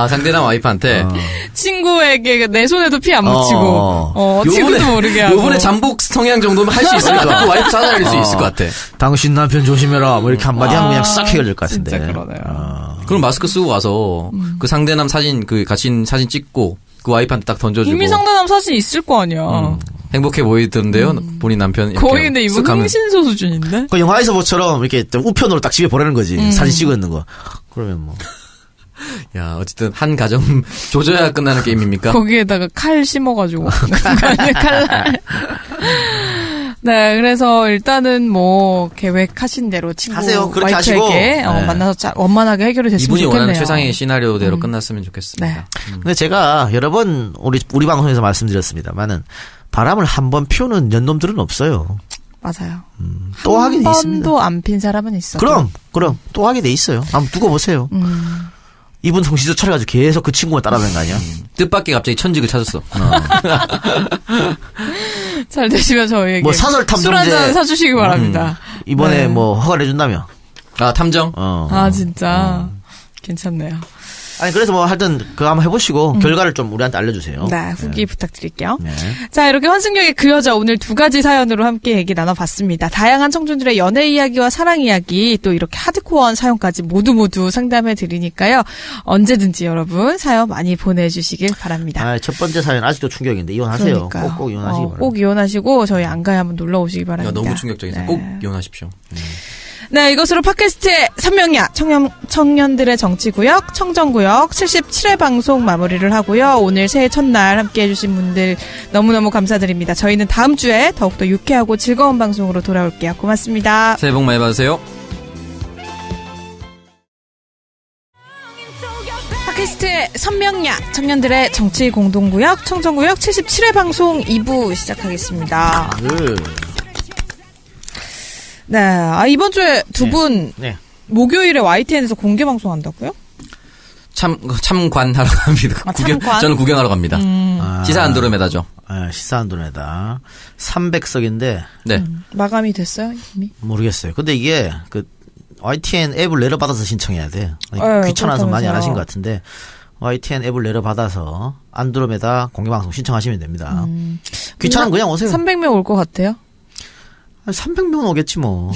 상대남 와이프한테. 친구에게 내 손에도 피 안 묻히고. 친구도 모르게 하고. 요번에 잠복 성향 정도면 할 수 있을 것 같아. 그 와이프 찾아낼 수 있을 것 같아. 당신 남편 조심해라. 뭐 이렇게 한마디 하면 그냥 싹 해결될 것 같은데. 진짜 그러네요. 그럼 마스크 쓰고 와서 그 상대남 사진 같이 사진 찍고 그 와이프한테 딱 던져주고. 이미 상대남 사진 있을 거 아니야. 행복해 보이던데요. 본인 남편. 거의 근데 이분 흥신소 수준인데? 그 영화에서 뭐처럼 이렇게 우편으로 딱 집에 보내는 거지. 사진 찍어 있는 거. 그러면 뭐. 야, 어쨌든 한 가정 조져야 끝나는 게임입니까? 거기에다가 칼 심어가지고. 칼날. 네, 그래서 일단은 뭐 계획하신 대로 친구 하세요. 그렇게 와이프에게 하시고. 네. 만나서 원만하게 해결이 됐으면 이분이 좋겠네요. 원하는 최상의 시나리오대로 끝났으면 좋겠습니다. 네. 근데 제가 여러 번 우리 방송에서 말씀드렸습니다만은 바람을 한 번 피우는 연놈들은 없어요. 맞아요. 또 하게 돼 한 있습니다. 번도 안 핀 사람은 있어. 그럼 또 하게 돼 있어요. 한번 두고 보세요. 이분 정신도 차려가지고 계속 그 친구가 따라다니는 거 아니야? 뜻밖의 갑자기 천직을 찾았어. 잘 되시면 저희에게 뭐 사설 탐정제 술 한잔 사주시기 바랍니다. 이번에 네. 뭐 허가를 해준다며. 아, 탐정? 아 진짜 괜찮네요. 아니 그래서 뭐 하여튼 그거 한번 해보시고 결과를 좀 우리한테 알려주세요. 네, 후기 부탁드릴게요. 네. 자, 이렇게 환승역의 그 여자 오늘 2가지 사연으로 함께 얘기 나눠봤습니다. 다양한 청춘들의 연애 이야기와 사랑 이야기 또 이렇게 하드코어한 사연까지 모두 상담해 드리니까요. 언제든지 여러분 사연 많이 보내주시길 바랍니다. 아, 첫 번째 사연 아직도 충격인데 이혼하세요. 그러니까요. 꼭 이혼하시기 바랍니다. 꼭 이혼하시고 저희 안가에 한번 놀러 오시기 바랍니다. 너무 충격적이죠. 네. 꼭 이혼하십시오. 네, 이것으로 팟캐스트의 선명야 청년들의 정치구역 청정구역 77회 방송 마무리를 하고요. 오늘 새해 첫날 함께해 주신 분들 너무너무 감사드립니다. 저희는 다음 주에 더욱더 유쾌하고 즐거운 방송으로 돌아올게요. 고맙습니다. 새해 복 많이 받으세요. 팟캐스트의 선명야 청년들의 정치 공동구역 청정구역 77회 방송 2부 시작하겠습니다. 네, 이번 주에 두 분 네. 목요일에 YTN에서 공개 방송한다고요? 참관하러 갑니다. 아, 참관? 저는 구경하러 갑니다. 시사 안드로메다죠. 시사 안드로메다 300석인데 네. 마감이 됐어요 이미? 모르겠어요. 근데 이게 그 YTN 앱을 내려받아서 신청해야 돼. 네, 귀찮아서 많이 안 그렇다면서요. 하신 것 같은데 YTN 앱을 내려받아서 안드로메다 공개방송 신청하시면 됩니다. 귀찮으면 그냥 오세요. 300명 올 것 같아요. 한 300명 오겠지 뭐.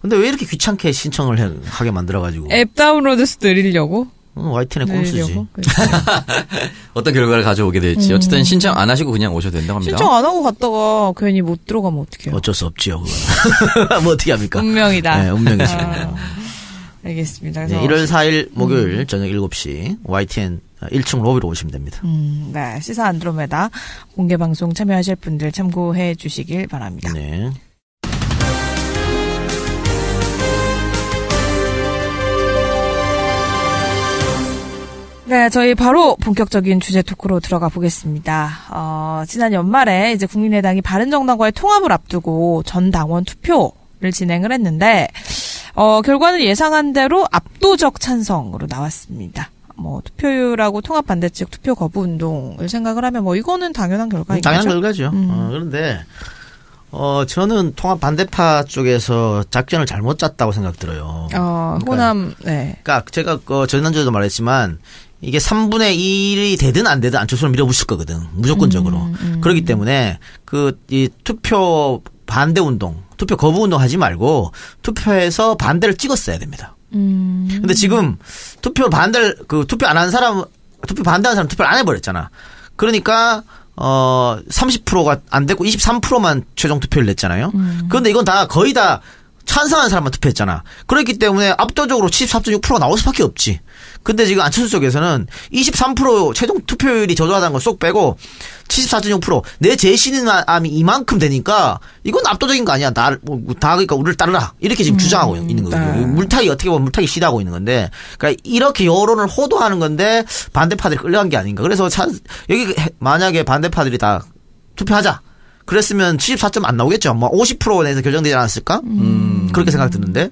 근데 왜 이렇게 귀찮게 신청을 하게 만들어가지고. 앱 다운로드수 늘리려고? YTN에 꼼수지. 늘리려고? 어떤 결과를 가져오게 될지. 어쨌든 신청 안 하시고 그냥 오셔도 된다고 합니다. 신청 안 하고 갔다가 괜히 못 들어가면 어떡해요? 어쩔 수 없지요. 그건. 뭐 어떻게 합니까? 운명이다. 네, 운명이지. 알겠습니다. 네, 그래서 1월 4일 목요일 저녁 7시 YTN 1층 로비로 오시면 됩니다. 네, 시사 안드로메다 공개 방송 참여하실 분들 참고해 주시길 바랍니다. 네. 네, 저희 바로 본격적인 주제 토크로 들어가 보겠습니다. 지난 연말에 이제 국민의당이 바른정당과의 통합을 앞두고 전 당원 투표를 진행을 했는데, 결과는 예상한 대로 압도적 찬성으로 나왔습니다. 뭐, 투표율하고 통합 반대 측 투표 거부 운동을 생각을 하면 뭐, 이거는 당연한 결과인 거죠. 당연한 결과죠. 그런데, 저는 통합 반대파 쪽에서 작전을 잘못 짰다고 생각 들어요. 호남, 네. 그러니까 제가 지난주에도 말했지만 이게 3분의 1이 되든 안 되든 안철수를 밀어붙일 거거든. 무조건적으로. 그렇기 때문에 이 투표 반대 운동, 투표 거부 운동 하지 말고 투표해서 반대를 찍었어야 됩니다. 근데 지금 투표 반대하는 사람 투표를 안 해버렸잖아. 그러니까 30%가 안 됐고 23%만 최종 투표를 냈잖아요. 그런데 이건 다 거의 다 찬성하는 사람만 투표했잖아. 그렇기 때문에 압도적으로 74.6%가 나올 수밖에 없지. 근데 지금 안철수 쪽에서는 23% 최종 투표율이 저조하다는 걸 쏙 빼고 74.6% 내 재신임함이 이만큼 되니까 이건 압도적인 거 아니야. 그러니까 우리를 따르라. 이렇게 지금 주장하고 있는 거예요. 네. 물타기 어떻게 보면 물타기 시도하고 있는 건데, 그러니까 이렇게 여론을 호도하는 건데 반대파들이 끌려간 게 아닌가. 그래서 여기 만약에 반대파들이 다 투표하자. 그랬으면 74점 안 나오겠죠. 뭐 50% 내에서 결정되지 않았을까? 그렇게 생각 드는데.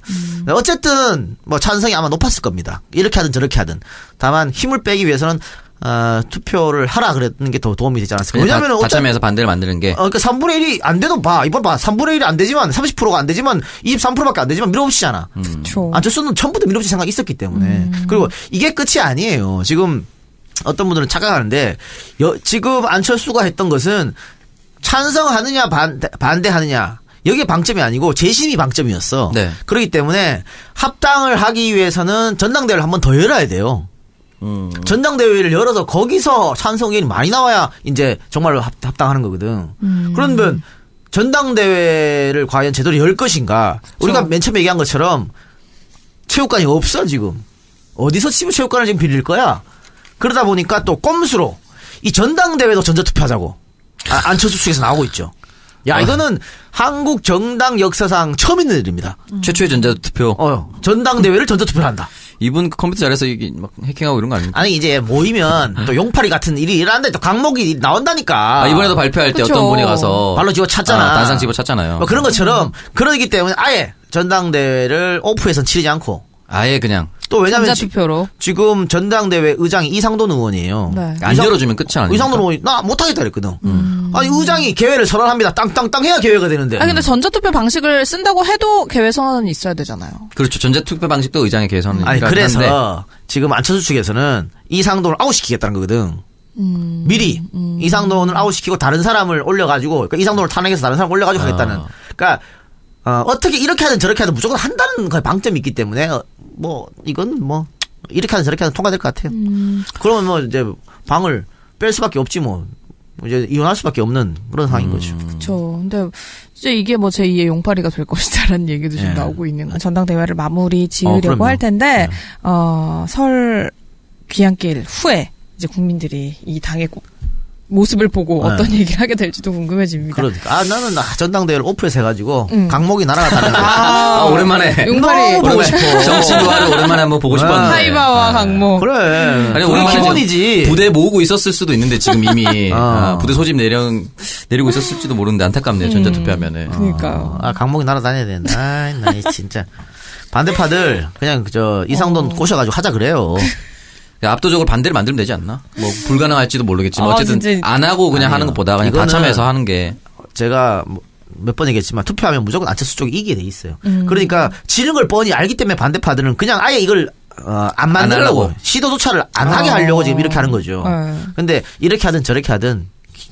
어쨌든 뭐 찬성이 아마 높았을 겁니다. 이렇게 하든 저렇게 하든. 다만 힘을 빼기 위해서는 투표를 하라 그랬는 게 더 도움이 되지 않았을까? 왜냐면은 다참에서 반대를 만드는 게. 그러니까 3분의 1이 안 돼도 이번 봐. 3분의 1이 안 되지만 30%가 안 되지만 23%밖에 안 되지만 밀어붙이잖아. 안철수는 처음부터 밀어붙일 생각이 있었기 때문에. 그리고 이게 끝이 아니에요. 지금 어떤 분들은 착각하는데 지금 안철수가 했던 것은 찬성하느냐 반대하느냐 여기에 방점이 아니고 재심이 방점이었어. 네. 그렇기 때문에 합당을 하기 위해서는 전당대회를 한 번 더 열어야 돼요. 전당대회를 열어서 거기서 찬성 의견이 많이 나와야 이제 정말로 합당하는 거거든. 그러면 전당대회를 과연 제대로 열 것인가? 우리가 맨 처음에 얘기한 것처럼 체육관이 없어 지금. 어디서 체육관을 지금 빌릴 거야? 그러다 보니까 또 꼼수로 이 전당대회도 전자투표하자고. 안철수 측에서 나오고 있죠. 야, 이거는 한국 정당 역사상 처음 있는 일입니다. 최초의 전자투표. 전당대회를 전자투표를 한다. 이분 컴퓨터 잘해서 이게 막 해킹하고 이런 거 아닙니까? 아니, 이제 모이면 또 용팔이 같은 일이 일어난다. 또 강목이 나온다니까. 이번에도 발표할 때 그쵸. 어떤 분이 가서. 발로 집어찼잖아. 단상 집어찼잖아요. 뭐 그런 것처럼, 그러기 때문에 아예 전당대회를 오프에선 치르지 않고. 아예 그냥. 또 왜냐면 전자투표로. 지금 전당대회 의장이 이상돈 의원이에요. 네. 안 열어주면 끝이 아닙니까? 이상돈 의원이 나 못하겠다 그랬거든. 아니 의장이 개회를 선언합니다. 땅땅땅 해야 개회가 되는데. 근데 전자투표 방식을 쓴다고 해도 개회 선언은 있어야 되잖아요. 그렇죠. 전자투표 방식도 의장의 개선은. 아니 그래서 지금 안철수 측에서는 이상돈을 아웃시키겠다는 거거든. 미리 이상돈을 아웃시키고 다른 사람을 올려가지고 그러니까 이상돈을 탄핵해서 다른 사람 올려가지고 하겠다는. 그러니까 어떻게 이렇게 하든 저렇게 하든 무조건 한다는 거에 방점이 있기 때문에 뭐 이건 뭐 이렇게 하든 저렇게 하든 통과될 것 같아요. 그러면 뭐 이제 방을 뺄 수밖에 없지 뭐 이제 이혼할 수밖에 없는 그런 상황인 거죠. 그렇죠. 근데 이제 이게 뭐 제2의 용팔이가 될 것이다라는 얘기도 지금 나오고 있는 거. 전당대회를 마무리 지으려고 할 텐데 설 귀향길 후에 이제 국민들이 이 당의 모습을 보고 어떤 얘기를 하게 될지도 궁금해집니다. 그러니까 나는 전당대회를 오프에서 해가지고 강목이 날아갔다는 거. 오랜만에 용팔이 보고 싶어. 정치 노화를 오랜만에 한번 보고 싶었는데. 하이바와 강목. 그래. 아니 우리 기본이지. 부대 모으고 있었을 수도 있는데 지금 이미 부대 소집 내리고 있었을지도 모르는데 안타깝네요. 전자투표하면은. 그러니까요. 강목이 날아다녀야 되는데. 나 진짜 반대파들 그냥 이상돈 꼬셔가지고 하자 그래요. 압도적으로 반대를 만들면 되지 않나? 뭐 불가능할지도 모르겠지만 어쨌든 진짜. 안 하고 그냥 하는 것보다 그냥 다 참여해서 하는 게. 제가 몇 번 얘기했지만 투표하면 무조건 안철수 쪽이 이기게 돼 있어요. 그러니까 지는 걸 뻔히 알기 때문에 반대파들은 그냥 아예 이걸 안 만들려고 시도조차를 안 하게 하려고 지금 이렇게 하는 거죠. 근데 이렇게 하든 저렇게 하든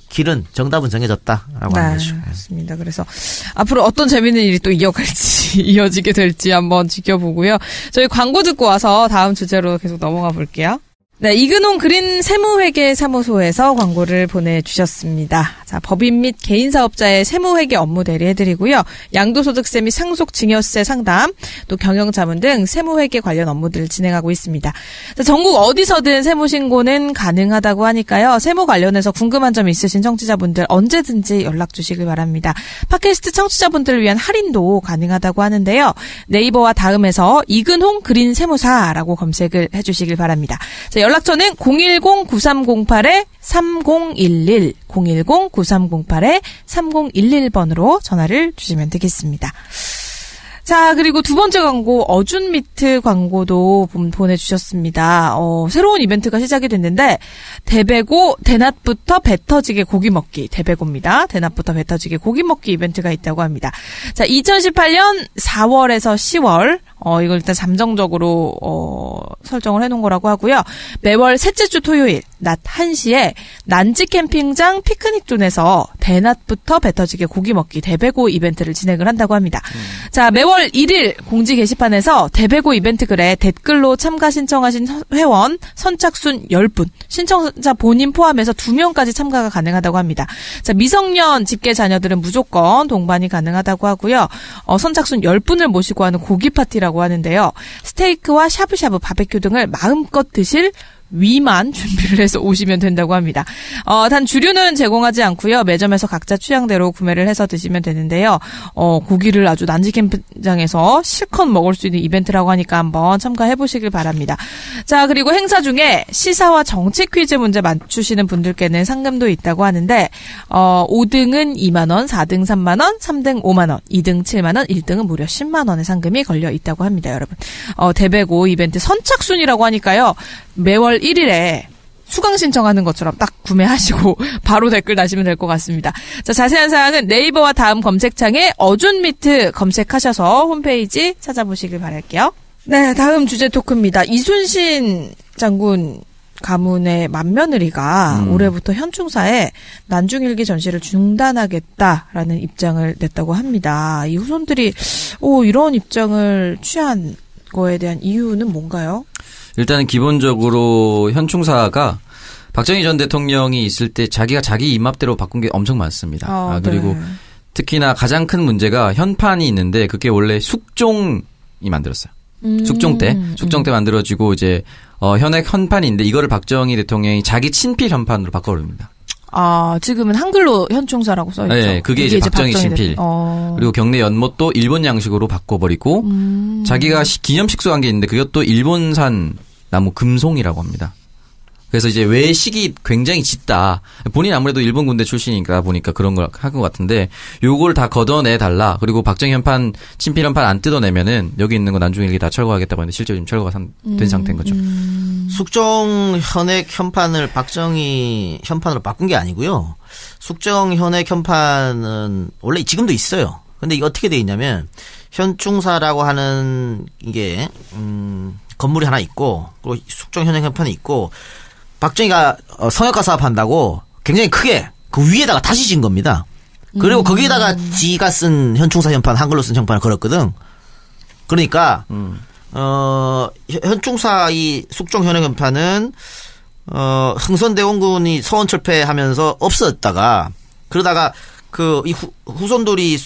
길은 정답은 정해졌다라고 하는 거죠. 맞습니다. 그래서 앞으로 어떤 재미있는 일이 또 이어지게 될지 한번 지켜보고요. 저희 광고 듣고 와서 다음 주제로 계속 넘어가 볼게요. 네, 이근홍 그린 세무회계 사무소에서 광고를 보내주셨습니다. 자, 법인 및 개인 사업자의 세무회계 업무 대리해드리고요. 양도소득세 및 상속증여세 상담, 또 경영자문 등 세무회계 관련 업무들을 진행하고 있습니다. 자, 전국 어디서든 세무신고는 가능하다고 하니까요. 세무 관련해서 궁금한 점 있으신 청취자분들 언제든지 연락 주시길 바랍니다. 팟캐스트 청취자분들을 위한 할인도 가능하다고 하는데요. 네이버와 다음에서 이근홍 그린 세무사라고 검색을 해주시길 바랍니다. 자, 연락처는 010-9308-3011, 010-9308-3011번으로 전화를 주시면 되겠습니다. 자, 그리고 두 번째 광고, 어준미트 광고도 보내주셨습니다. 새로운 이벤트가 시작이 됐는데, 대낮부터 배 터지게 고기 먹기, 대배고입니다. 대낮부터 배 터지게 고기 먹기 이벤트가 있다고 합니다. 자, 2018년 4월에서 10월, 이걸 일단 잠정적으로, 설정을 해놓은 거라고 하고요. 매월 셋째 주 토요일, 낮 1시에 난지 캠핑장 피크닉존에서 대낮부터 배 터지게 고기 먹기 대배고 이벤트를 진행을 한다고 합니다. 자, 매월 1일 공지 게시판에서 대배고 이벤트 글에 댓글로 참가 신청하신 회원 선착순 10분, 신청자 본인 포함해서 2명까지 참가가 가능하다고 합니다. 자, 미성년 직계 자녀들은 무조건 동반이 가능하다고 하고요. 선착순 10분을 모시고 하는 고기 파티라고 하는데요. 스테이크와 샤브샤브, 바베큐 등을 마음껏 드실 위만 준비를 해서 오시면 된다고 합니다. 단 주류는 제공하지 않고요. 매점에서 각자 취향대로 구매를 해서 드시면 되는데요. 고기를 아주 난지 캠프장에서 실컷 먹을 수 있는 이벤트라고 하니까 한번 참가해 보시길 바랍니다. 자, 그리고 행사 중에 시사와 정치 퀴즈 문제 맞추시는 분들께는 상금도 있다고 하는데 5등은 2만 원, 4등 3만 원, 3등 5만 원, 2등 7만 원, 1등은 무려 10만 원의 상금이 걸려 있다고 합니다, 여러분. 대배고 이벤트 선착순이라고 하니까요. 매월 1일에 수강 신청하는 것처럼 딱 구매하시고 바로 댓글 다시면 될 것 같습니다. 자, 자세한 사항은 네이버와 다음 검색창에 어준미트 검색하셔서 홈페이지 찾아보시길 바랄게요. 네, 다음 주제 토크입니다. 이순신 장군 가문의 맏며느리가 올해부터 현충사에 난중일기 전시를 중단하겠다라는 입장을 냈다고 합니다. 이 후손들이 이런 입장을 취한 거에 대한 이유는 뭔가요? 일단은 기본적으로 현충사가 박정희 전 대통령이 있을 때 자기가 자기 입맛대로 바꾼 게 엄청 많습니다. 그리고 네. 특히나 가장 큰 문제가 현판이 있는데 그게 원래 숙종이 만들었어요. 숙종 때 만들어지고 이제 현액 현판인데 이거를 박정희 대통령이 자기 친필 현판으로 바꿔버립니다. 지금은 한글로 현충사라고 써있죠. 네, 그게 이제 박정희 친필. 어. 그리고 경내 연못도 일본 양식으로 바꿔버리고 자기가 기념식수 한 게 있는데 그것도 일본산 나무 금송이라고 합니다. 그래서 이제 외식이 굉장히 짙다. 본인 아무래도 일본 군대 출신이니까 보니까 그런 걸 한 것 같은데 요걸 다 걷어내 달라. 그리고 박정희 현판, 친필 현판 안 뜯어내면은 여기 있는 거 난중일기 다 철거하겠다고 하는데 실제로 지금 철거가 된 상태인 거죠. 숙정 현액 현판을 박정희 현판으로 바꾼 게 아니고요. 숙정 현액 현판은 원래 지금도 있어요. 근데 이게 어떻게 돼 있냐면 현충사라고 하는 이게 건물이 하나 있고 그리고 숙정 현액 현판이 있고 박정희가 성역가 사업한다고 굉장히 크게 그 위에다가 다시 진 겁니다. 그리고 거기에다가 지가 쓴 현충사 현판 한글로 쓴 현판을 걸었거든. 그러니까 현충사 이 숙정 현역 현판은 흥선대원군이 서원철폐하면서 없어졌다가 그러다가 그 이 후손들이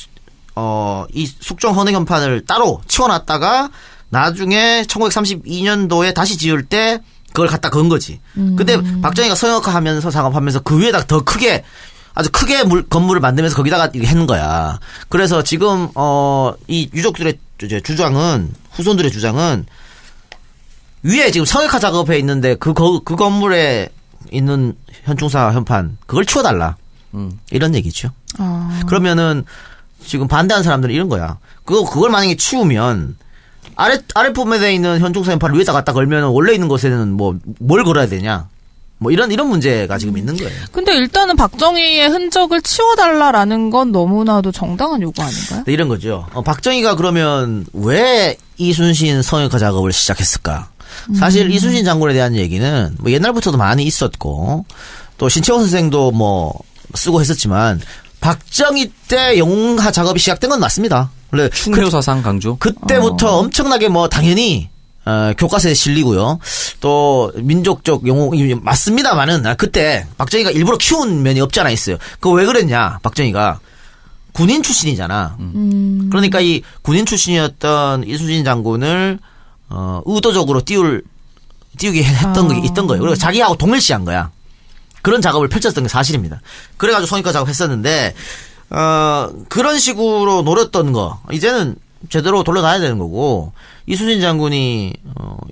이 숙정 현역 현판을 따로 치워놨다가 나중에 1932년도에 다시 지을 때 그걸 갖다 건 거지. 근데 박정희가 성역화하면서 작업하면서 그 위에다가 더 크게 아주 크게 건물을 만들면서 거기다가 했는 거야. 그래서 지금 이 유족들의 주장은 후손들의 주장은 위에 지금 성역화 작업해 있는데 그 건물에 있는 현충사 현판 그걸 치워달라. 이런 얘기죠. 그러면은 지금 반대하는 사람들은 이런 거야. 그걸 만약에 치우면 아랫부분에 있는 현충사 현판을 위에다 갖다 걸면 원래 있는 곳에는 뭘 걸어야 되냐. 이런 문제가 지금 있는 거예요. 근데 일단은 박정희의 흔적을 치워달라라는 건 너무나도 정당한 요구 아닌가요? 네, 이런 거죠. 박정희가 그러면 왜 이순신 성역화 작업을 시작했을까? 사실 이순신 장군에 대한 얘기는 옛날부터도 많이 있었고 또 신채호 선생도 쓰고 했었지만 박정희 때 영웅화 작업이 시작된 건 맞습니다. 원래 충효 사상 강조. 그때부터 엄청나게 당연히 교과서에 실리고요. 또 민족적 영웅 맞습니다만은 그때 박정희가 일부러 키운 면이 없지 않아 있어요. 그거 왜 그랬냐? 박정희가 군인 출신이잖아. 그러니까 이 군인 출신이었던 이순신 장군을 의도적으로 띄우게 했던 게 있던 거예요. 그리고 자기하고 동일시한 거야. 그런 작업을 펼쳤던 게 사실입니다. 그래가지고 성역화 작업했었는데 그런 식으로 노렸던 거 이제는 제대로 돌려놔야 되는 거고 이순신 장군이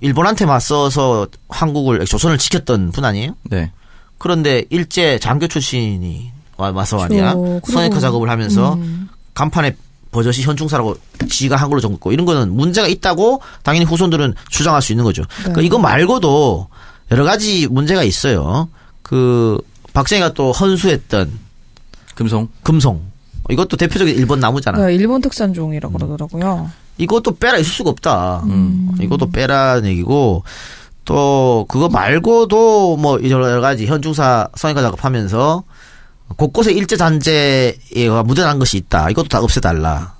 일본한테 맞서서 조선을 지켰던 분 아니에요? 네. 그런데 일제 장교 출신이 와서 말이야 성역화 작업을 하면서 간판에 버젓이 현충사라고 지가 한글로 적고 이런 거는 문제가 있다고 당연히 후손들은 주장할 수 있는 거죠. 네. 그러니까 이거 말고도 여러 가지 문제가 있어요. 박정희가 또 헌수했던 금송. 이것도 대표적인 일본 나무잖아. 네, 일본 특산종이라고 그러더라고요. 이것도 빼라 있을 수가 없다. 이것도 빼라는 얘기고 또 그거 말고도 여러 가지 현충사 성역화 작업하면서 곳곳에 일제 잔재가 묻어난 것이 있다. 이것도 다 없애달라.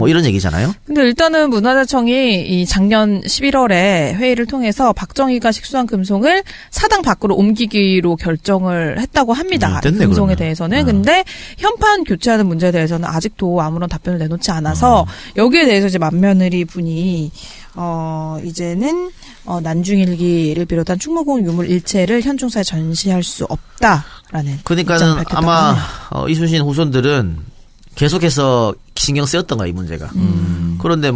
이런 얘기잖아요. 근데 일단은 문화재청이 이 작년 11월에 회의를 통해서 박정희가 식수한 금송을 사당 밖으로 옮기기로 결정을 했다고 합니다. 됐네, 금송에 그러면. 대해서는. 근데 현판 교체하는 문제에 대해서는 아직도 아무런 답변을 내놓지 않아서 여기에 대해서 이제 만며느리 분이 이제는 난중일기를 비롯한 충무공 유물 일체를 현충사에 전시할 수 없다라는 그러니까는 아마 이순신 후손들은 계속해서 신경 쓰였던 거야, 이 문제가. 그런데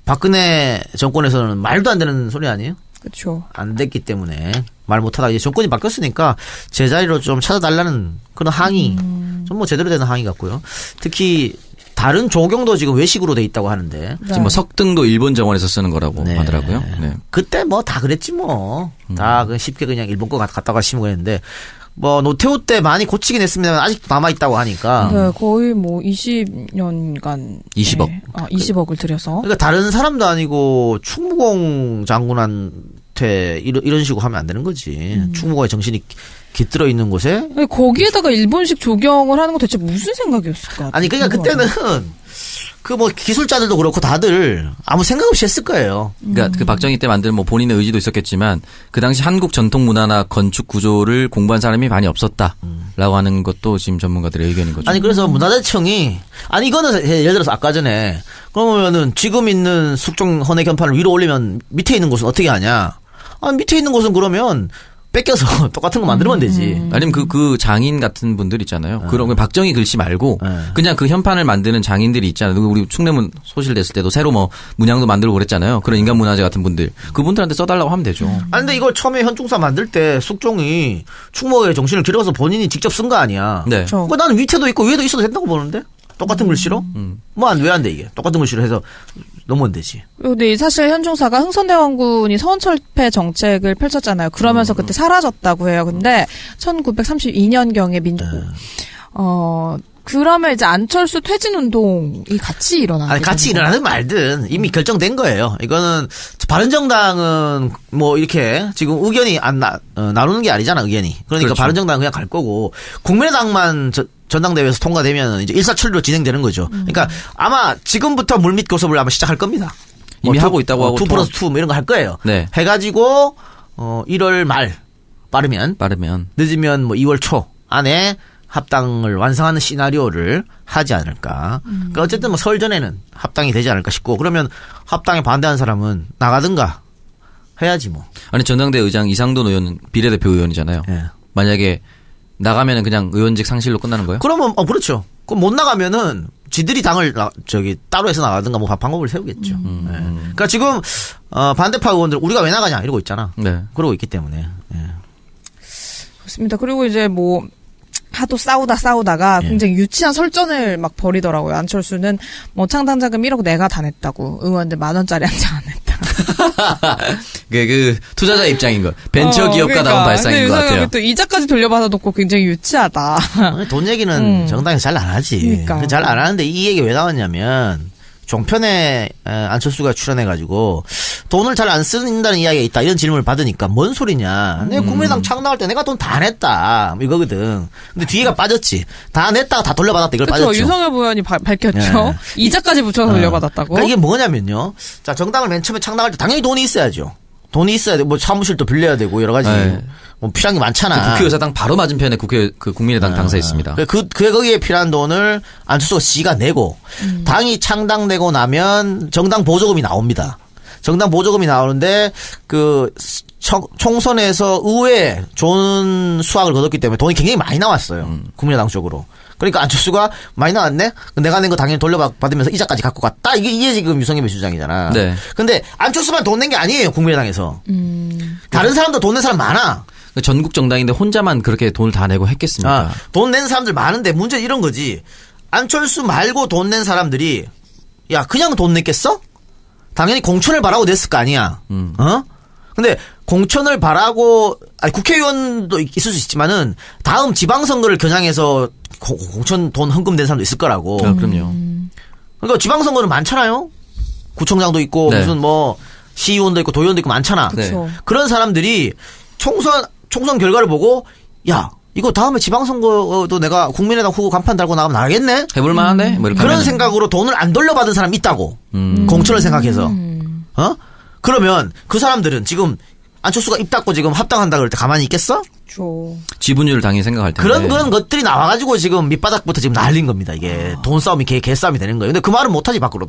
박근혜 정권에서는 말도 안 되는 소리 아니에요? 그렇죠. 안 됐기 때문에 말 못하다가 이제 정권이 바뀌었으니까 제자리로 좀 찾아달라는 그런 항의, 좀 제대로 되는 항의 같고요. 특히 다른 조경도 지금 외식으로 돼 있다고 하는데. 네. 지금 석등도 일본 정원에서 쓰는 거라고 하더라고요. 네. 그때 다 그랬지 다 쉽게 그냥 일본 거 갖다가 심고 했는데. 노태우 때 많이 고치긴 했습니다만 아직도 남아있다고 하니까. 네, 거의 20년간. 20억. 네. 20억을 들여서. 그러니까 다른 사람도 아니고 충무공 장군한테 이런 식으로 하면 안 되는 거지. 충무공의 정신이 깃들어 있는 곳에. 거기에다가 일본식 조경을 하는 건 대체 무슨 생각이었을까? 아니, 그러니까 그때는 기술자들도 그렇고 다들 아무 생각 없이 했을 거예요. 그러니까 그 박정희 때 만든 본인의 의지도 있었겠지만 그 당시 한국 전통 문화나 건축 구조를 공부한 사람이 많이 없었다라고 하는 것도 지금 전문가들의 의견인 거죠. 아니 그래서 문화재청이 이거는 예를 들어서 아까 전에 그러면은 지금 있는 숙종 헌해 견판을 위로 올리면 밑에 있는 곳은 어떻게 하냐? 밑에 있는 곳은 그러면 뺏겨서 똑같은 거 만들면 되지. 아니면 그 장인 같은 분들 있잖아요. 그런 박정희 글씨 말고 그냥 그 현판을 만드는 장인들이 있잖아요. 우리 충내문 소실됐을 때도 새로 뭐 문양도 만들고 그랬잖아요. 그런 인간문화재 같은 분들. 그분들한테 써달라고 하면 되죠. 아니 근데 이걸 처음에 현충사 만들 때 숙종이 충무의 정신을 기려서 본인이 직접 쓴 거 아니야. 네. 그렇죠. 나는 위태도 있고 위에도 있어도 된다고 보는데? 똑같은 글씨로? 뭐 왜 안 돼 이게? 똑같은 글씨로 해서 넘으면 되지. 근데 사실 현충사가 흥선대원군이 서원철폐 정책을 펼쳤잖아요. 그러면서 그때 사라졌다고 해요. 근데 1932년경에 그러면 이제 안철수 퇴진운동이 같이 일어나는 아니 같이 일어나든 말든 이미 결정된 거예요. 이거는 바른정당은 뭐 이렇게 지금 의견이 나누는 게 아니잖아 의견이. 그러니까 그렇죠. 바른정당은 그냥 갈 거고 국민의당만 전당대회에서 통과되면 이제 일사천리로 진행되는 거죠. 그러니까 아마 지금부터 물밑 교섭을 아마 시작할 겁니다. 이미 하고 있다고 하고 2+2 뭐 이런 거 할 거예요. 네. 해가지고 1월 말 빠르면 늦으면 뭐 2월 초 안에 합당을 완성하는 시나리오를 하지 않을까. 그러니까 어쨌든 뭐 설 전에는 합당이 되지 않을까 싶고 그러면 합당에 반대하는 사람은 나가든가 해야지 뭐. 아니 전당대 의장 이상돈 의원은 비례대표 의원이잖아요. 예. 만약에 나가면은 그냥 의원직 상실로 끝나는 거예요? 그러면 그렇죠. 그럼 못 나가면은 지들이 당을 따로 해서 나가든가 뭐 방법을 세우겠죠. 예. 그러니까 지금 반대파 의원들 우리가 왜 나가냐 이러고 있잖아. 네. 그러고 있기 때문에. 예. 그렇습니다. 그리고 이제 뭐 하도 싸우다가 굉장히 유치한 설전을 막 벌이더라고요. 안철수는 뭐 창당자금 1억 내가 다 냈다고. 의원들 10,000원짜리 한 장 안 냈다. 그 투자자 입장인 거. 벤처 기업가다운 발상인 것 같아요. 또 이자까지 돌려받아 놓고 굉장히 유치하다. 돈 얘기는 정당에서 잘 안 하지. 그러니까. 잘 안 하는데 이 얘기 왜 나왔냐면 종편에 안철수가 출연해가지고 돈을 잘 안 쓴다는 이야기가 있다 이런 질문을 받으니까 뭔 소리냐. 내가 국민의당 창당할 때 내가 돈 다 냈다 이거거든. 근데 뒤에가 빠졌지. 다 냈다가 다 돌려받았다 이걸 빠졌죠. 유성엽 의원이 밝혔죠. 예. 이자까지 붙여서 돌려받았다고. 그러니까 이게 뭐냐면요. 자 정당을 맨 처음에 창당할 때 당연히 돈이 있어야죠. 돈이 있어야 돼. 뭐 사무실도 빌려야 되고 여러 가지 뭐 필요한 게 많잖아. 국회의사당 바로 맞은편에 국민의당 당사 있습니다. 그게 거기에 필요한 돈을 안철수가 지가 내고 당이 창당되고 나면 정당 보조금이 나옵니다. 정당 보조금이 나오는데 그 총선에서 의외에 좋은 수확을 거뒀기 때문에 돈이 굉장히 많이 나왔어요. 국민의당 쪽으로. 그러니까 안철수가 많이 나왔네? 내가 낸 거 당연히 돌려받으면서 이자까지 갖고 갔다? 이게 지금 유성엽의 주장이잖아. 네. 근데 안철수만 돈 낸 게 아니에요, 국민의당에서. 다른 사람도 돈 낸 사람 많아. 전국 정당인데 혼자만 그렇게 돈을 다 내고 했겠습니까? 돈 낸 사람들 많은데 문제는 이런 거지. 안철수 말고 돈 낸 사람들이 야 그냥 돈 냈겠어? 당연히 공천을 바라고 냈을 거 아니야. 근데 공천을 바라고 국회의원도 있을 수 있지만은 다음 지방선거를 겨냥해서 공천 돈 헌금 낸 사람도 있을 거라고. 그럼요. 그러니까 지방선거는 많잖아요. 구청장도 있고 무슨 뭐 시의원도 있고 도의원도 있고 많잖아. 그쵸. 그런 사람들이 총선 결과를 보고 야 이거 다음에 지방선거도 내가 국민의당 후보 간판 달고 나가면 나가겠네? 해볼만하네? 뭐 이렇게 그런 하면은. 생각으로 돈을 안 돌려받은 사람이 있다고. 공천을 생각해서. 그러면 그 사람들은 지금 안철수가 입 닫고 지금 합당한다 그럴 때 가만히 있겠어? 그렇죠. 지분율을 당연히 생각할 텐데. 그런 것들이 나와가지고 지금 밑바닥부터 지금 날린 겁니다. 이게 돈 싸움이 개싸움이 되는 거예요. 근데 그 말은 못하지 밖으로.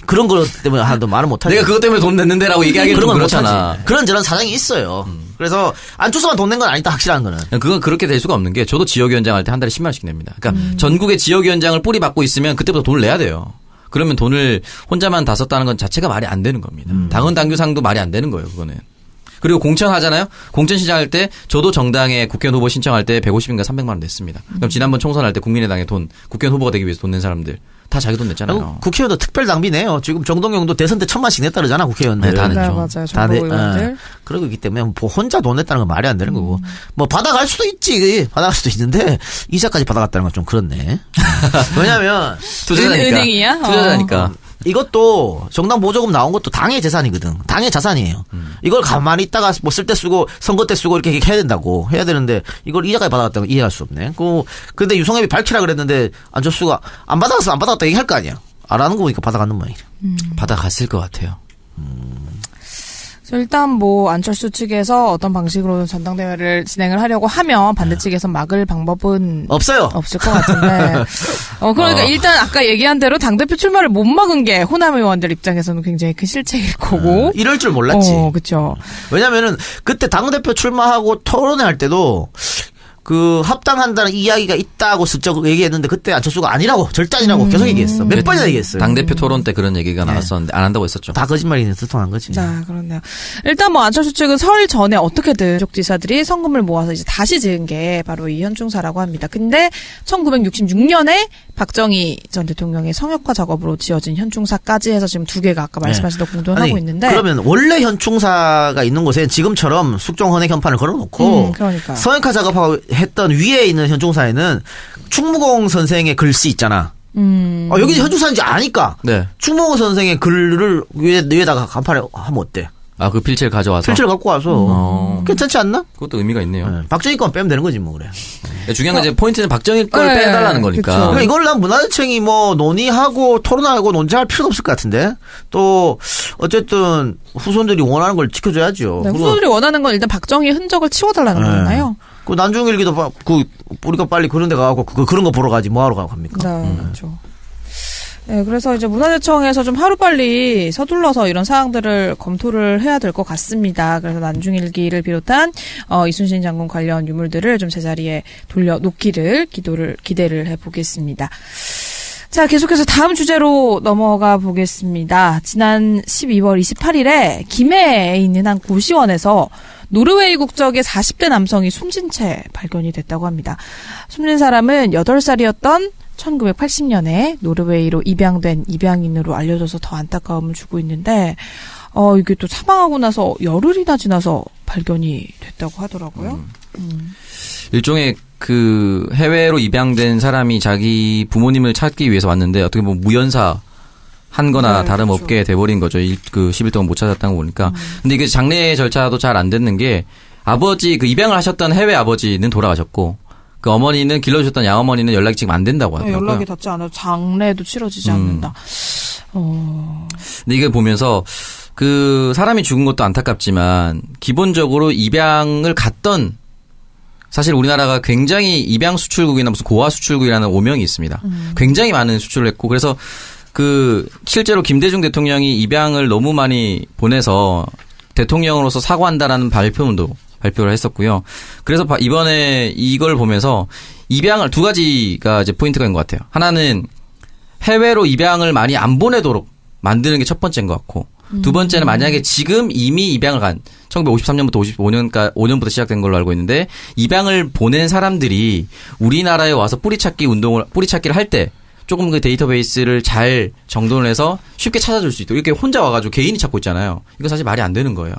그런 거 때문에 하도 말은 못하지. 내가 그것 때문에 돈 냈는데라고 얘기하기는 좀 그렇잖아. 못하지. 그런 저런 사정이 있어요. 그래서 안철수만 돈 낸 건 아니다 확실한 거는. 그건 그렇게 될 수가 없는 게 저도 지역위원장 할 때 한 달에 10만 원씩 냅니다. 그러니까 전국의 지역위원장을 뿌리 받고 있으면 그때부터 돈을 내야 돼요. 그러면 돈을 혼자만 다 썼다는 건 자체가 말이 안 되는 겁니다. 당헌 당규상도 말이 안 되는 거예요. 그거는. 그리고 공천 하잖아요. 공천 신청할 때 저도 정당에 국회의원 후보 신청할 때 150인가 300만 원 냈습니다. 그럼 지난번 총선할 때 국민의당에 국회의원 후보가 되기 위해서 돈 낸 사람들 다 자기 돈 냈잖아요. 국회의원도 특별 낭비네요. 지금 정동영도 대선 때 1,000만씩 냈다 그러잖아 국회의원들. 네, 다 냈죠. 네, 맞아요. 정보 의원들. 그러고 있기 때문에 뭐 혼자 돈 냈다는 건 말이 안 되는 거고. 뭐 받아갈 수도 있지. 받아갈 수도 있는데 이자까지 받아갔다는 건 좀 그렇네. 왜냐면 투자자니까. 은행이야? 투자자니까. 이것도 정당 보조금 나온 것도 당의 재산이거든. 당의 자산이에요. 이걸 가만히 있다가 뭐 쓸 때 쓰고 선거 때 쓰고 이렇게 해야 된다고. 해야 되는데 이걸 이자까지 받아갔다는 건 이해할 수 없네. 근데 유성엽이 밝히라 그랬는데 안철수가 안 받아갔다 얘기할 거 아니야. 안 하는 거 보니까 받아갔는 모양이래. 받아갔을 것 같아요. 그래서 일단 뭐 안철수 측에서 어떤 방식으로 전당대회를 진행을 하려고 하면 반대 측에서 막을 방법은 없어요. 없을 것 같은데. 그러니까 일단 아까 얘기한 대로 당대표 출마를 못 막은 게 호남 의원들 입장에서는 굉장히 큰 실책일 거고. 이럴 줄 몰랐지. 그렇죠. 왜냐면은 그때 당대표 출마하고 토론회 할 때도 그 합당한다는 이야기가 있다고 슬쩍 얘기했는데 그때 안철수가 아니라고 절대 아니라고 계속 얘기했어. 몇 번이나 얘기했어요. 당대표 토론 때 그런 얘기가 나왔었는데 안 한다고 했었죠. 다 거짓말이네. 듣통한 거지. 자, 그렇네요. 일단 뭐 안철수 측은 설 전에 어떻게든 쪽 지사들이 성금을 모아서 이제 다시 지은 게 바로 이 현충사라고 합니다. 근데 1966년에 박정희 전 대통령의 성역화 작업으로 지어진 현충사까지 해서 지금 두 개가 아까 말씀하신 대로 공존하고 있는데. 그러면 원래 현충사가 있는 곳에 지금처럼 숙종헌액 현판을 걸어놓고 그러니까. 성역화 작업하고 했던 위에 있는 현충사에는 충무공 선생의 글씨 있잖아. 여기 현충사인지 아니까. 네. 충무공 선생의 글을 위에다가 간판에 하면 어때? 그 필체를 가져와서. 필체를 갖고 와서. 괜찮지 않나? 그것도 의미가 있네요. 네. 박정희 건 빼면 되는 거지 뭐 그래. 중요한 건 이제 포인트는 박정희 걸 네. 빼달라는 거니까. 그쵸. 그러니까 이걸 난 문화재청이 뭐 논의하고 토론하고 논쟁할 필요는 없을 것 같은데. 또 어쨌든 후손들이 원하는 걸 지켜줘야죠. 네, 후손들이 원하는 건 일단 박정희의 흔적을 치워달라는 거잖아요. 그 난중일기도 우리가 빨리 그런 데 가고 그런 거 보러 가지 뭐하러 갑니까? 네, 그렇죠. 네, 그래서 이제 문화재청에서 좀 하루빨리 서둘러서 이런 사항들을 검토를 해야 될 것 같습니다. 그래서 난중일기를 비롯한 이순신 장군 관련 유물들을 좀 제자리에 돌려놓기를 기대를 해보겠습니다. 자, 계속해서 다음 주제로 넘어가 보겠습니다. 지난 12월 28일에 김해에 있는 한 고시원에서 노르웨이 국적의 40대 남성이 숨진 채 발견이 됐다고 합니다. 숨진 사람은 8살이었던 1980년에 노르웨이로 입양된 입양인으로 알려져서 더 안타까움을 주고 있는데 이게 또 사망하고 나서 열흘이나 지나서 발견이 됐다고 하더라고요. 일종의 그 해외로 입양된 사람이 자기 부모님을 찾기 위해서 왔는데 어떻게 보면 무연사 한 거나 네, 다름없게 그렇죠. 돼버린 거죠. 그 10일 동안 못 찾았다는 거 보니까. 근데 이게 장례 절차도 잘 안 됐는 게 아버지 그 입양을 하셨던 해외 아버지는 돌아가셨고 그 어머니는 길러주셨던 양어머니는 연락이 지금 안 된다고 하더라고요. 연락이 닿지 않아서 장례도 치러지지 않는다. 근데 이걸 보면서 그 사람이 죽은 것도 안타깝지만 기본적으로 입양을 갔던 사실 우리나라가 굉장히 입양 수출국이나 무슨 고아 수출국이라는 오명이 있습니다. 굉장히 많은 수출을 했고 그래서 그 실제로 김대중 대통령이 입양을 너무 많이 보내서 대통령으로서 사과한다라는 발표를 했었고요. 그래서 이번에 이걸 보면서 입양을 두 가지가 이제 포인트가 있는 것 같아요. 하나는 해외로 입양을 많이 안 보내도록 만드는 게 첫 번째인 것 같고 두 번째는 만약에 지금 이미 입양을 간 1953년부터 55년부터 시작된 걸로 알고 있는데 입양을 보낸 사람들이 우리나라에 와서 뿌리찾기를 할 때 조금 그 데이터베이스를 잘 정돈을 해서 쉽게 찾아줄 수 있도록 이렇게 혼자 와가지고 개인이 찾고 있잖아요. 이거 사실 말이 안 되는 거예요.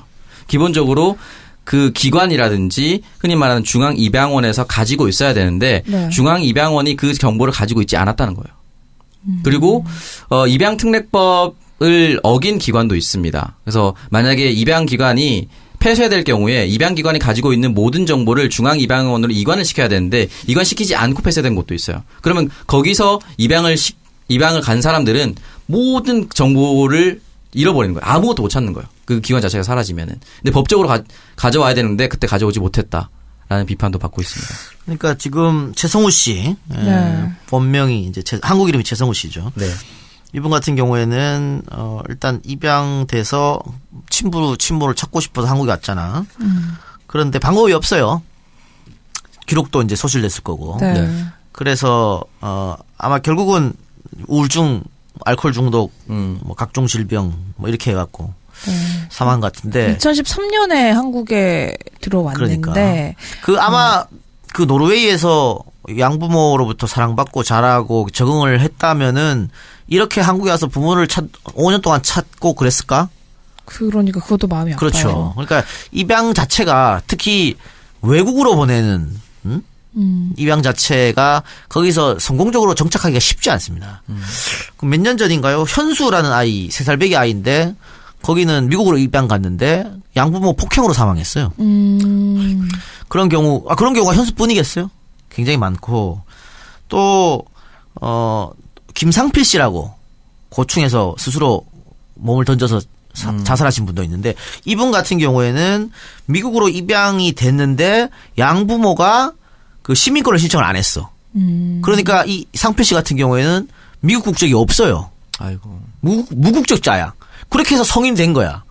기본적으로 그 기관이라든지 흔히 말하는 중앙입양원에서 가지고 있어야 되는데 네. 중앙입양원이 그 정보를 가지고 있지 않았다는 거예요. 그리고 입양특례법을 어긴 기관도 있습니다. 그래서 만약에 입양기관이 폐쇄될 경우에 입양기관이 가지고 있는 모든 정보를 중앙입양원으로 이관을 시켜야 되는데 이관시키지 않고 폐쇄된 곳도 있어요. 그러면 거기서 입양을 간 사람들은 모든 정보를 잃어버리는 거예요. 아무것도 못 찾는 거예요. 그 기관 자체가 사라지면은. 근데 법적으로 가져와야 되는데 그때 가져오지 못했다라는 비판도 받고 있습니다. 그러니까 지금 최성우 씨 네. 본명이 이제 한국 이름이 최성우 씨죠. 네. 이분 같은 경우에는 일단 입양돼서 친모를 찾고 싶어서 한국에 왔잖아. 그런데 방법이 없어요. 기록도 이제 소실됐을 거고. 네. 네. 그래서 아마 결국은 우울증, 알코올 중독, 뭐 각종 질병 뭐 이렇게 해갖고 사망한 것 같은데. 2013년에 한국에 들어왔는데 그러니까. 그 아마 그 노르웨이에서 양부모로부터 사랑받고 자라고 적응을 했다면은 이렇게 한국에 와서 부모를 5년 동안 찾고 그랬을까? 그러니까 그것도 마음이 아파요. 그렇죠. 그러니까 입양 자체가 특히 외국으로 보내는 입양 자체가 거기서 성공적으로 정착하기가 쉽지 않습니다. 몇 년 전인가요? 현수라는 아이, 3살 배기 아이인데 거기는 미국으로 입양 갔는데 양부모 폭행으로 사망했어요. 그런 경우가 현수뿐이겠어요? 굉장히 많고 또 김상필 씨라고 고충에서 스스로 몸을 던져서 자살하신 분도 있는데 이분 같은 경우에는 미국으로 입양이 됐는데 양부모가 그 시민권을 신청을 안 했어. 그러니까 이 상필 씨 같은 경우에는 미국 국적이 없어요. 아이고. 무국적자야. 그렇게 해서 성인이 된 거야.